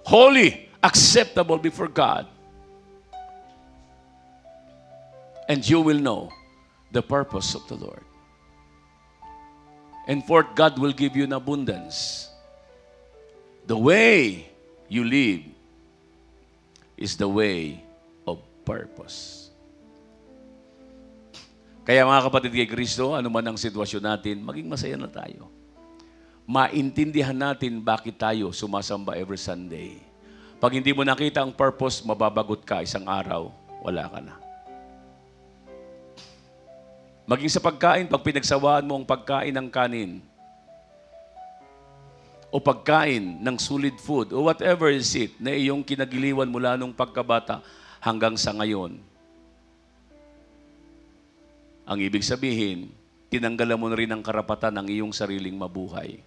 Holy, acceptable before God. And you will know the purpose of the Lord. And fourth, God will give you an abundance. The way you live is the way of purpose. Kaya mga kapatid kay Kristo, ano man ang sitwasyon natin, maging masaya na tayo. Maintindihan natin bakit tayo sumasamba every Sunday. Pag hindi mo nakita ang purpose, mababagot ka isang araw, wala ka na. Maging sa pagkain, pag pinagsawaan mo ang pagkain ng kanin, o pagkain ng solid food, o whatever is it, na iyong kinagiliwan mula nung pagkabata hanggang sa ngayon, ang ibig sabihin, tinanggalan mo na rin ang karapatan ng iyong sariling mabuhay.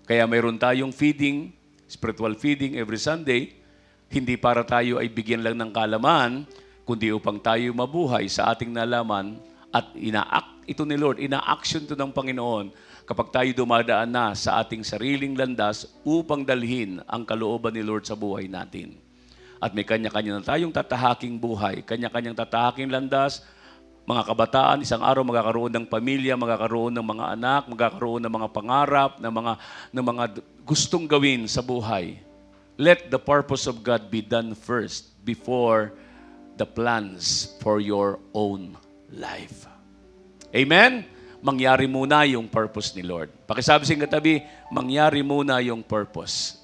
Kaya mayroon tayong feeding, spiritual feeding every Sunday, hindi para tayo ay bigyan lang ng kaalaman, kundi upang tayo mabuhay sa ating nalaman at ito ni Lord, ina-action to ng Panginoon kapag tayo dumadaan na sa ating sariling landas upang dalhin ang kalooban ni Lord sa buhay natin. At may kanya-kanya na tayong tatahaking buhay, kanya-kanyang tatahaking landas. Mga kabataan, isang araw magkakaroon ng pamilya, magkakaroon ng mga anak, magkakaroon ng mga pangarap, ng mga gustong gawin sa buhay. Let the purpose of God be done first before the plans for your own life. Amen? Mangyari muna yung purpose ni Lord. Pakisabi sa katabi, mangyari muna yung purpose.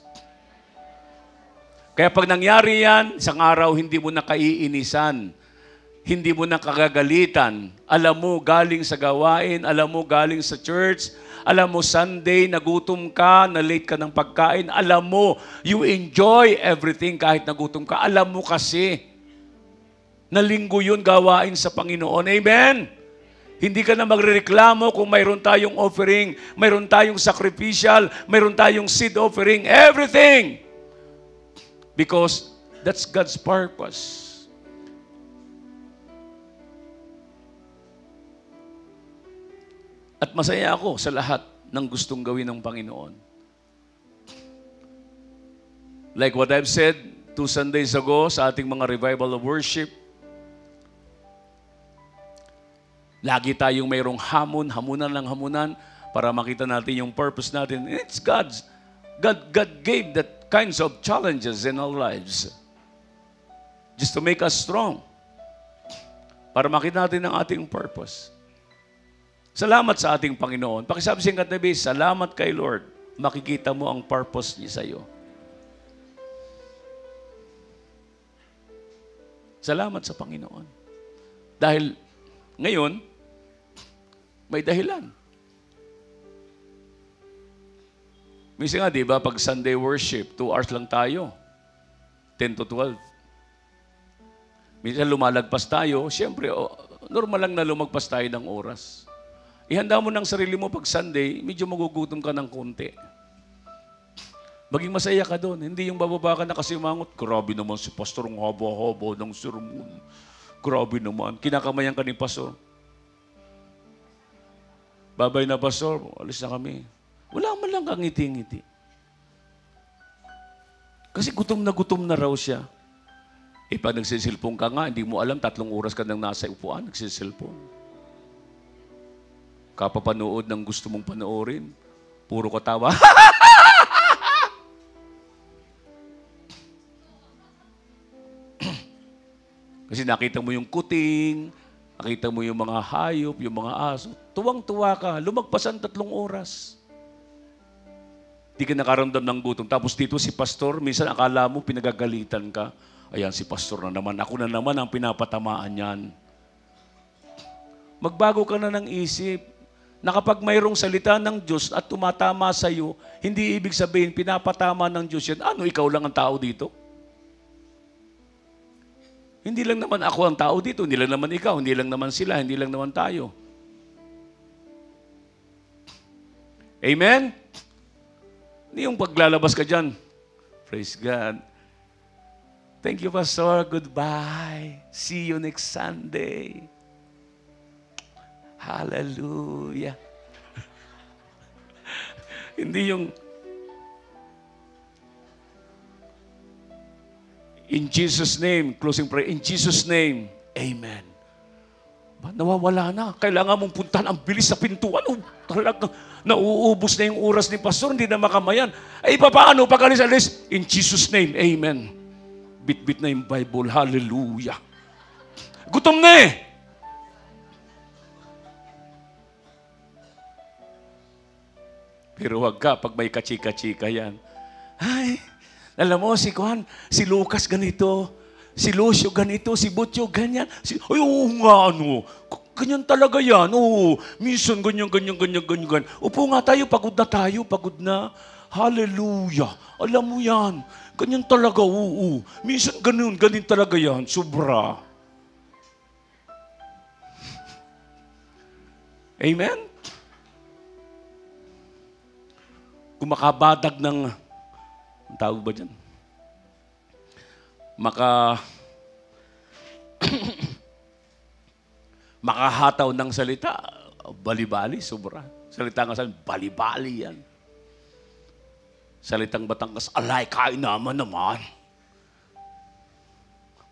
Kaya pag nangyari yan, isang araw hindi mo na kaiinisan, hindi mo na kagagalitan. Alam mo, galing sa gawain, alam mo, galing sa church, alam mo, Sunday, nagutom ka, na-late ka ng pagkain, alam mo, you enjoy everything kahit nagutom ka. Alam mo kasi, na linggo yun gawain sa Panginoon. Amen? Hindi ka na magrereklamo kung mayroon tayong offering, mayroon tayong sacrificial, mayroon tayong seed offering, everything. Because that's God's purpose. At masaya ako sa lahat ng gustong gawin ng Panginoon. Like what I've said 2 Sundays ago sa ating mga revival of worship, lagi tayong mayroong hamunan para makita natin yung purpose natin. It's God's. God gave that kinds of challenges in our lives just to make us strong. Para makita natin ang ating purpose. Salamat sa ating Panginoon. Pakisabi sa katabi, salamat kay Lord. Makikita mo ang purpose niya sa iyo. Salamat sa Panginoon. Dahil ngayon, may dahilan. Minsan nga, di ba, pag Sunday worship, 2 hours lang tayo. 10 to 12. Minsan lumalagpas tayo, siyempre, normal lang na lumagpas tayo ng oras. Ihanda mo ng sarili mo pag Sunday, medyo magugutom ka ng konti. Maging masaya ka doon. Hindi yung bababa ka na kasi mangot, grabe naman si pastor, ang haba-haba ng sermon. Grabe naman. Kinakamayan ka ni pastor. Babay na pastor, alis na kami. Wala man lang kang ngiti-ngiti. Kasi gutom na raw siya. Pag nagsisilpong ka nga, hindi mo alam, 3 oras ka nang nasa upuan, nagsisilpong. Kapapanood ng gusto mong panoorin, puro katawa. Kasi nakita mo yung kuting, nakita mo yung mga hayop, yung mga aso. Tuwang-tuwa ka, lumagpasan 3 oras. Di ka nakaramdam ng gutom. Tapos dito si pastor, minsan akala mo pinagagalitan ka. Ayan, si pastor na naman. Ako na naman ang pinapatamaan yan. Magbago ka na ng isip. Na kapag mayroong salita ng Diyos at tumatama sa iyo, hindi ibig sabihin pinapatama ng Diyos yan. Ano, ikaw lang ang tao dito? Hindi lang naman ako ang tao dito, hindi lang naman ikaw, hindi lang naman sila, hindi lang naman tayo. Amen? Hindi yung paglalabas ka dyan. Praise God. Thank you, Pastor. Goodbye. See you next Sunday. Hallelujah. Hindi yung in Jesus' name, closing prayer, in Jesus' name, Amen. Ba, nawawala na. Kailangan mong puntahan ang bilis sa pintuan. Oh, talagang nauubos na yung oras ni pastor, hindi na makamayan. Ay, paano? Pag alis-alis, in Jesus' name, amen. Bit-bit na yung Bible. Hallelujah. Gutom na eh. Pero wag ka pag may kachika-chika yan. Ay, alam mo, si Juan, si Lucas ganito, si Lucio ganito, si Butyo ganyan. Ay, oo nga, ano, ganyan talaga yan. Oo, minsan ganyan. Upo nga tayo, pagod na. Hallelujah. Alam mo yan, ganyan talaga, oo. Minsan ganin talaga yan, sobra. Amen? Kumakabadag ng, ang tawag ba dyan? Makahataw ng salita, bali-bali, sobra. Salita nga saan, bali-bali yan. Salitang Batangas, alay, kain naman.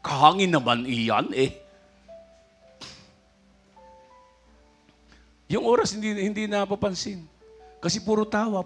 Kahangin naman iyan eh. Yung oras hindi napapansin. Kasi puro tawa.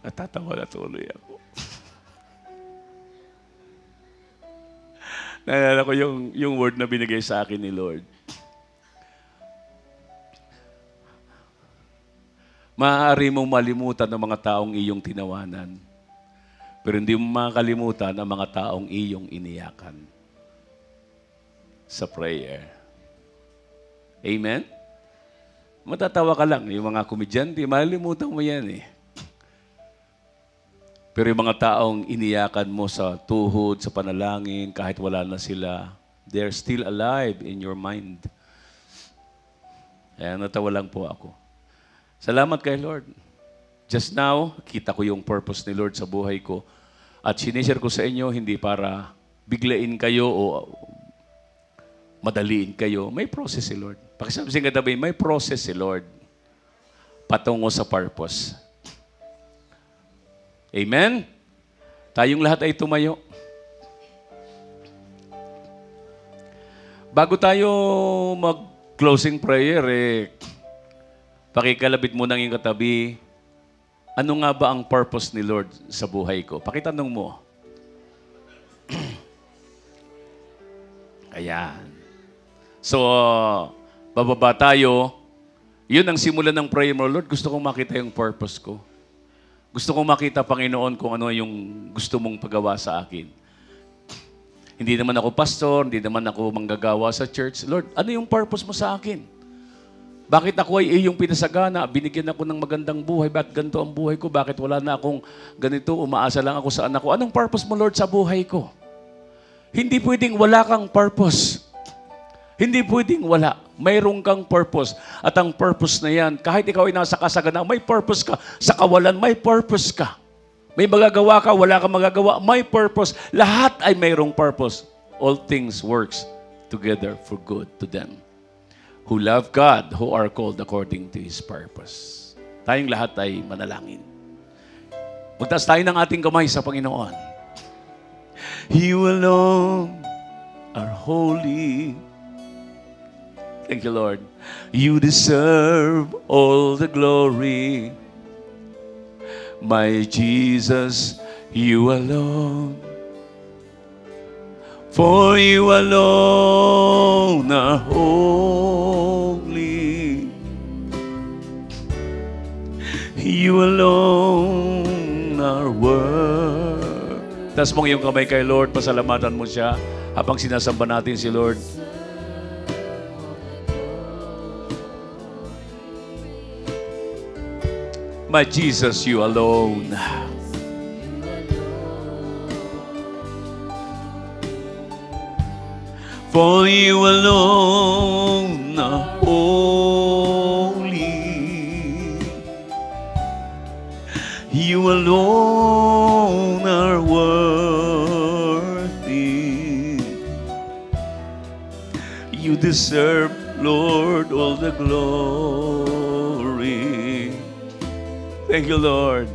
Natatawa na tuloy ako. Naalala ko yung word na binigay sa akin ni Lord. Maaari mong malimutan ang mga taong iyong tinawanan, pero hindi mo makakalimutan ang mga taong iyong iniyakan sa prayer. Amen? Matatawa ka lang. Yung mga komedyante, malilimutan mo yan eh. Pero yung mga taong iniyakan mo sa tuhod, sa panalangin, kahit wala na sila, they're still alive in your mind. Kaya natawa lang po ako. Salamat kay Lord. Just now, kita ko yung purpose ni Lord sa buhay ko. At sinishare ko sa inyo, hindi para biglain kayo o madaliin kayo. May process si Lord. Pakisabi sa katabi, may process si Lord patungo sa purpose. Amen? Tayong lahat ay tumayo. Bago tayo mag-closing prayer, pakikalabit mo nang yung katabi, ano nga ba ang purpose ni Lord sa buhay ko? Pakitanong mo. Ayan. So, bababa tayo. Yun ang simulan ng prayer mo, Lord, gusto kong makita yung purpose ko. Gusto kong makita, Panginoon, kung ano yung gusto mong pagawa sa akin. Hindi naman ako pastor, hindi naman ako manggagawa sa church. Lord, ano yung purpose mo sa akin? Bakit ako ay iyong pinasagana? Binigyan ako ng magandang buhay. Bakit ganito ang buhay ko? Bakit wala na akong ganito? Umaasa lang ako sa anak ko. Anong purpose mo, Lord, sa buhay ko? Hindi pwedeng wala kang purpose. Hindi pwedeng wala. Mayroon kang purpose. At ang purpose na yan, kahit ikaw ay nasa kasagana, may purpose ka. Sa kawalan, may purpose ka. May magagawa ka, wala kang magagawa, may purpose. Lahat ay mayroong purpose. All things works together for good to them who love God, who are called according to His purpose. Tayong lahat ay manalangin. Magtaas tayo ng ating kamay sa Panginoon. You alone are holy. Thank you, Lord. You deserve all the glory. My Jesus, you alone. For you alone are holy. You alone are worthy. Taas mong iyong kamay kay Lord, pasalamatan mo siya habang sinasamba natin si Lord. My Jesus, you alone. For you alone are holy. alone are worthy. You deserve, Lord, all the glory. Thank you, Lord.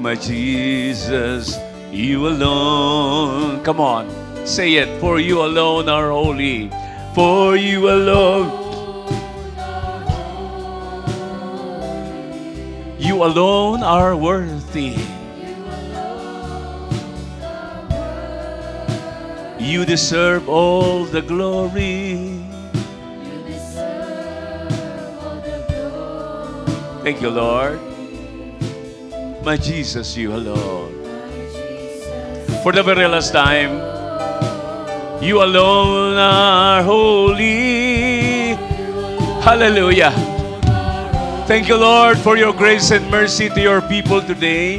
My Jesus, you alone. Come on, say it. For you alone are holy. For you alone. You alone are worthy. You deserve all the glory. Thank you, Lord. My Jesus, you alone. For the very last time, you alone are holy. Hallelujah. Thank you, Lord, for your grace and mercy to your people today.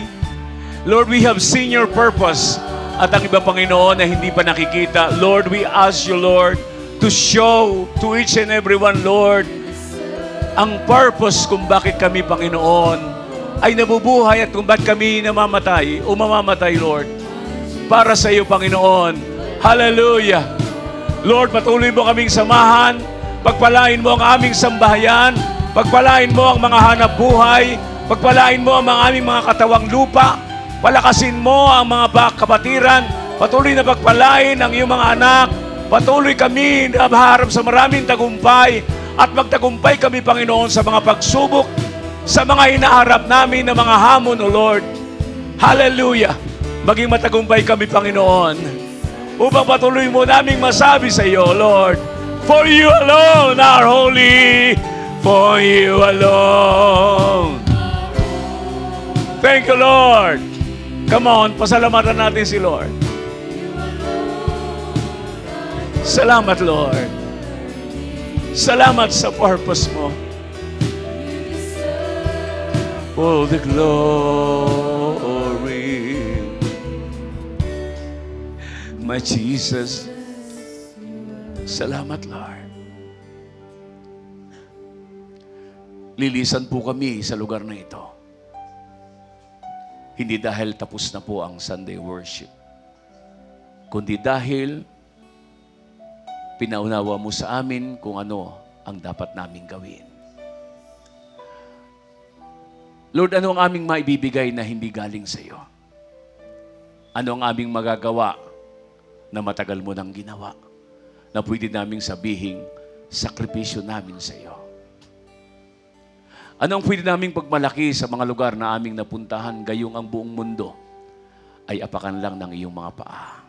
Lord, we have seen your purpose. At ang iba, Panginoon, na hindi pa nakikita, Lord, we ask you, Lord, to show to each and everyone, Lord, ang purpose kung bakit kami, Panginoon, ay nabubuhay at kung bakit kami namamatay o mamamatay, Lord, para sa iyo, Panginoon. Hallelujah. Lord, patuloy mo kaming samahan. Pagpalain mo ang aming sambahayan. Pagpalain mo ang mga hanap buhay. Pagpalain mo ang aming mga katawang lupa. Palakasin mo ang mga kapatiran. Patuloy na pagpalain ang iyong mga anak. Patuloy kami na maharap sa maraming tagumpay. At magtagumpay kami, Panginoon, sa mga pagsubok, sa mga hinaharap namin na mga hamon, O Lord. Hallelujah. Maging matagumpay kami, Panginoon, upang patuloy mo naming masabi sa iyo, Lord, for you alone are holy. For you alone. Thank you, Lord. Come on, pasalamatan natin si Lord. Salamat, Lord. Salamat sa purpose mo. Oh, the glory. My Jesus. Salamat, Lord. Lilisan po kami sa lugar na ito. Hindi dahil tapos na po ang Sunday worship, kundi dahil pinaunawa mo sa amin kung ano ang dapat naming gawin. Lord, ano ang aming maibibigay na hindi galing sa iyo? Ano ang aming magagawa na matagal mo nang ginawa, na pwede naming sabihing sakripisyo namin sa iyo? Anong pwede naming pagmalaki sa mga lugar na aming napuntahan, gayong ang buong mundo ay apakan lang ng iyong mga paa?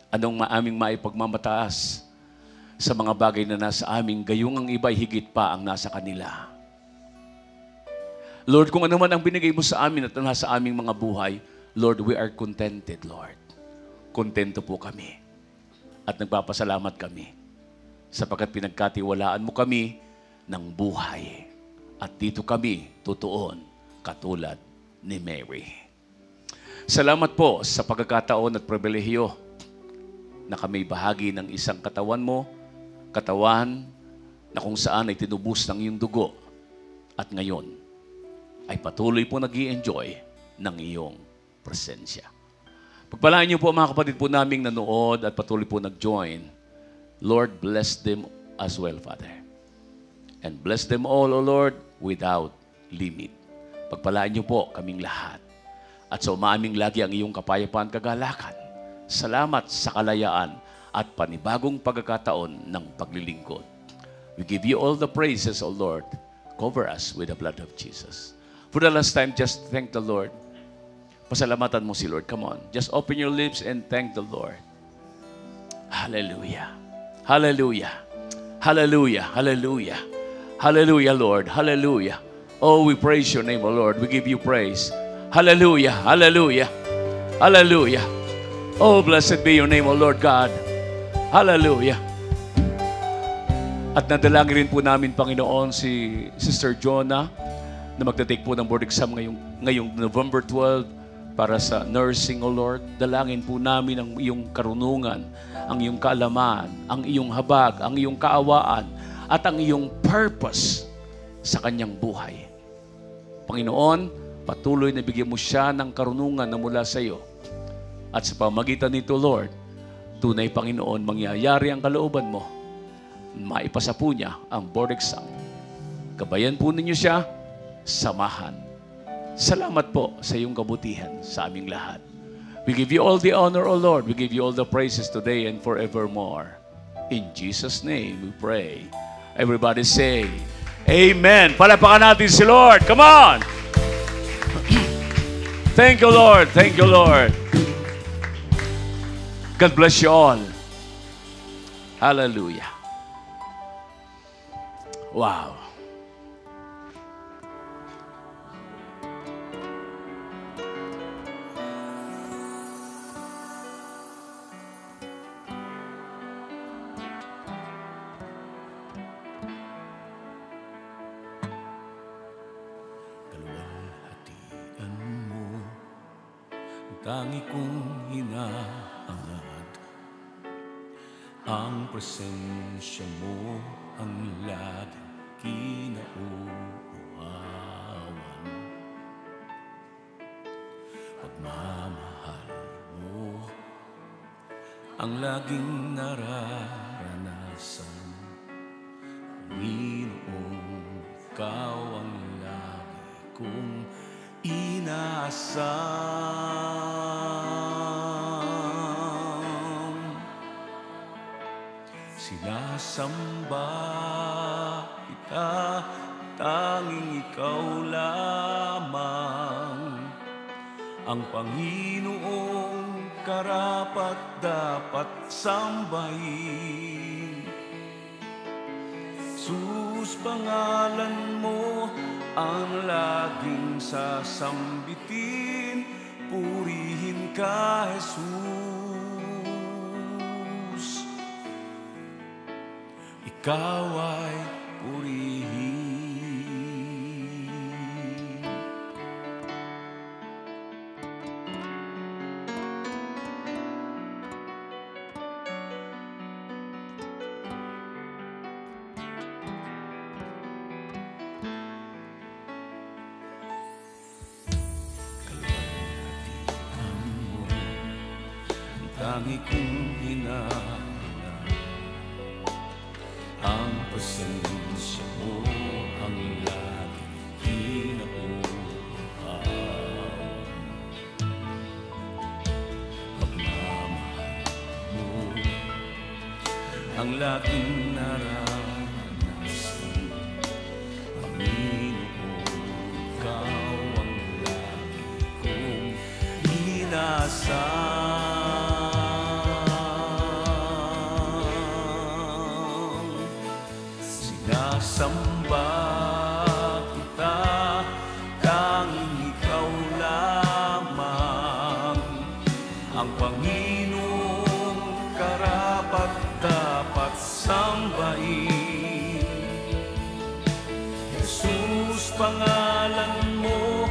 Anong aming maipagmamataas sa mga bagay na nasa amin, gayong ang iba higit pa ang nasa kanila? Lord, kung ano man ang binigay mo sa amin at nasa aming mga buhay, Lord, we are contented, Lord. Kontento po kami. At nagpapasalamat kami sapagkat pinagkatiwalaan mo kami ng buhay. At dito kami tutuon katulad ni Mary. Salamat po sa pagkakataon at pribilehiyo na kami bahagi ng isang katawan mo, katawan na kung saan ay tinubos ng iyong dugo at ngayon ay patuloy po nag-i-enjoy ng iyong presensya. Pagpalain niyo po mga kapatid po naming nanood at patuloy po nag-join. Lord, bless them as well, Father. And bless them all, O Lord, without limit. Pagpalaan niyo po kaming lahat. At sa umaming lagi ang iyong kapayapaan kagalakan. Salamat sa kalayaan at panibagong pagkakataon ng paglilingkod. We give you all the praises, O Lord. Cover us with the blood of Jesus. For the last time, just thank the Lord. Pasalamatan mo si Lord. Come on. Just open your lips and thank the Lord. Hallelujah. Hallelujah. Hallelujah. Hallelujah. Hallelujah, Lord. Hallelujah. Oh, we praise your name, O Lord. We give you praise. Hallelujah. Hallelujah. Hallelujah. Oh, blessed be your name, O Lord God. Hallelujah. At nadalangin rin po namin, Panginoon, si Sister Jonah na magta-take po ng board exam ngayong November 12 para sa nursing, O Lord. Dalangin po namin ang iyong karunungan, ang iyong kaalaman, ang iyong habag, ang iyong kaawaan, at ang iyong purpose sa kanyang buhay. Panginoon, Patuloy na bigyan mo siya ng karunungan na mula sa iyo. At sa pamagitan nito, Lord, tunay, Panginoon, mangyayari ang kalooban mo. Maipasa po niya ang board exam. Gabayan po ninyo siya, samahan. Salamat po sa iyong kabutihan sa aming lahat. We give you all the honor, O Lord. We give you all the praises today and forevermore. In Jesus' name we pray. Everybody say, Amen. Palapakan natin si Lord. Come on. Thank you, Lord. Thank you, Lord. God bless you all. Hallelujah. Wow. Kaluwalhatian mo, tangi kong hinaangad. Ang presensya mo ang laging kinauuhawan. Pagmamahal mo ang laging nararanasan. Panginoon, ikaw ang lagi kong inaasam. Sinasamba kita, tanging ikaw lamang ang Panginoong karapat-dapat sambahin. Sus, pangalan mo ang laging sasambitin. Purihin ka, Jesus. Ikaw ay purihin. Kaluwalhatian mo, ang tangi kong hinahanap. Ang presensya mo ang laging kinauuhawan. Pagmamahal mo ang laging naranasan. Panginoon, ikaw ang lagi kong inasam. Sinasamba kita, tanging ikaw lamang ang Panginoong karapat-dapat sambahin. Jesus, pangalan mo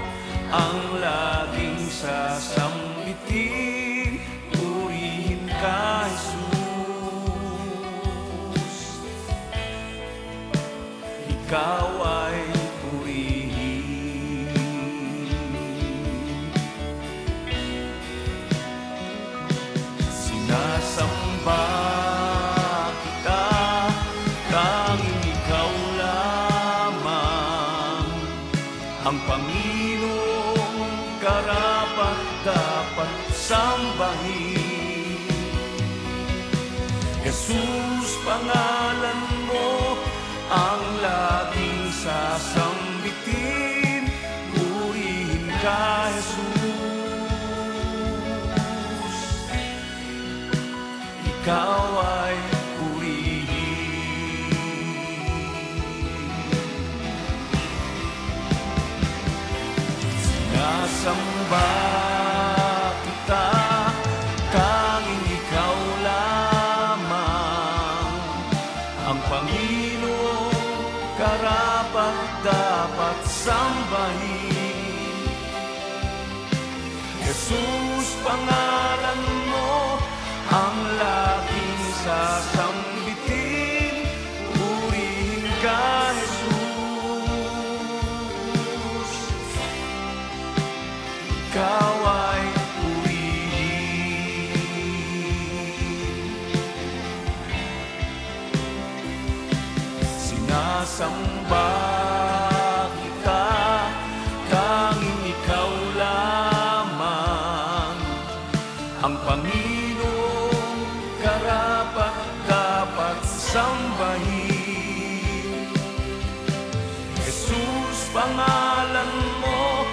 ang laging sasambitin. Purihin ka, Jesus. Ikaw ay purihin. Sinasamba kita, tanging ikaw lamang ang Panginoong karapat-dapat sambahin. Jesus, pangalan mo ang laging sasambitin. Purihin ka, Jesus. Ikaw ay purihin. Sinasamba kita, tanging ikaw lamang ang Panginoong karapat-dapat sambahin. Jesus, pangalan mo ang laging sasambitin. Purihin ka, Jesus. ang Panginoong karapat-dapat sambahin. Jesus, pangalan mo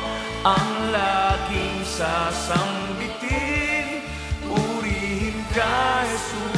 ang laging sasambitin. Purihin ka, Jesus.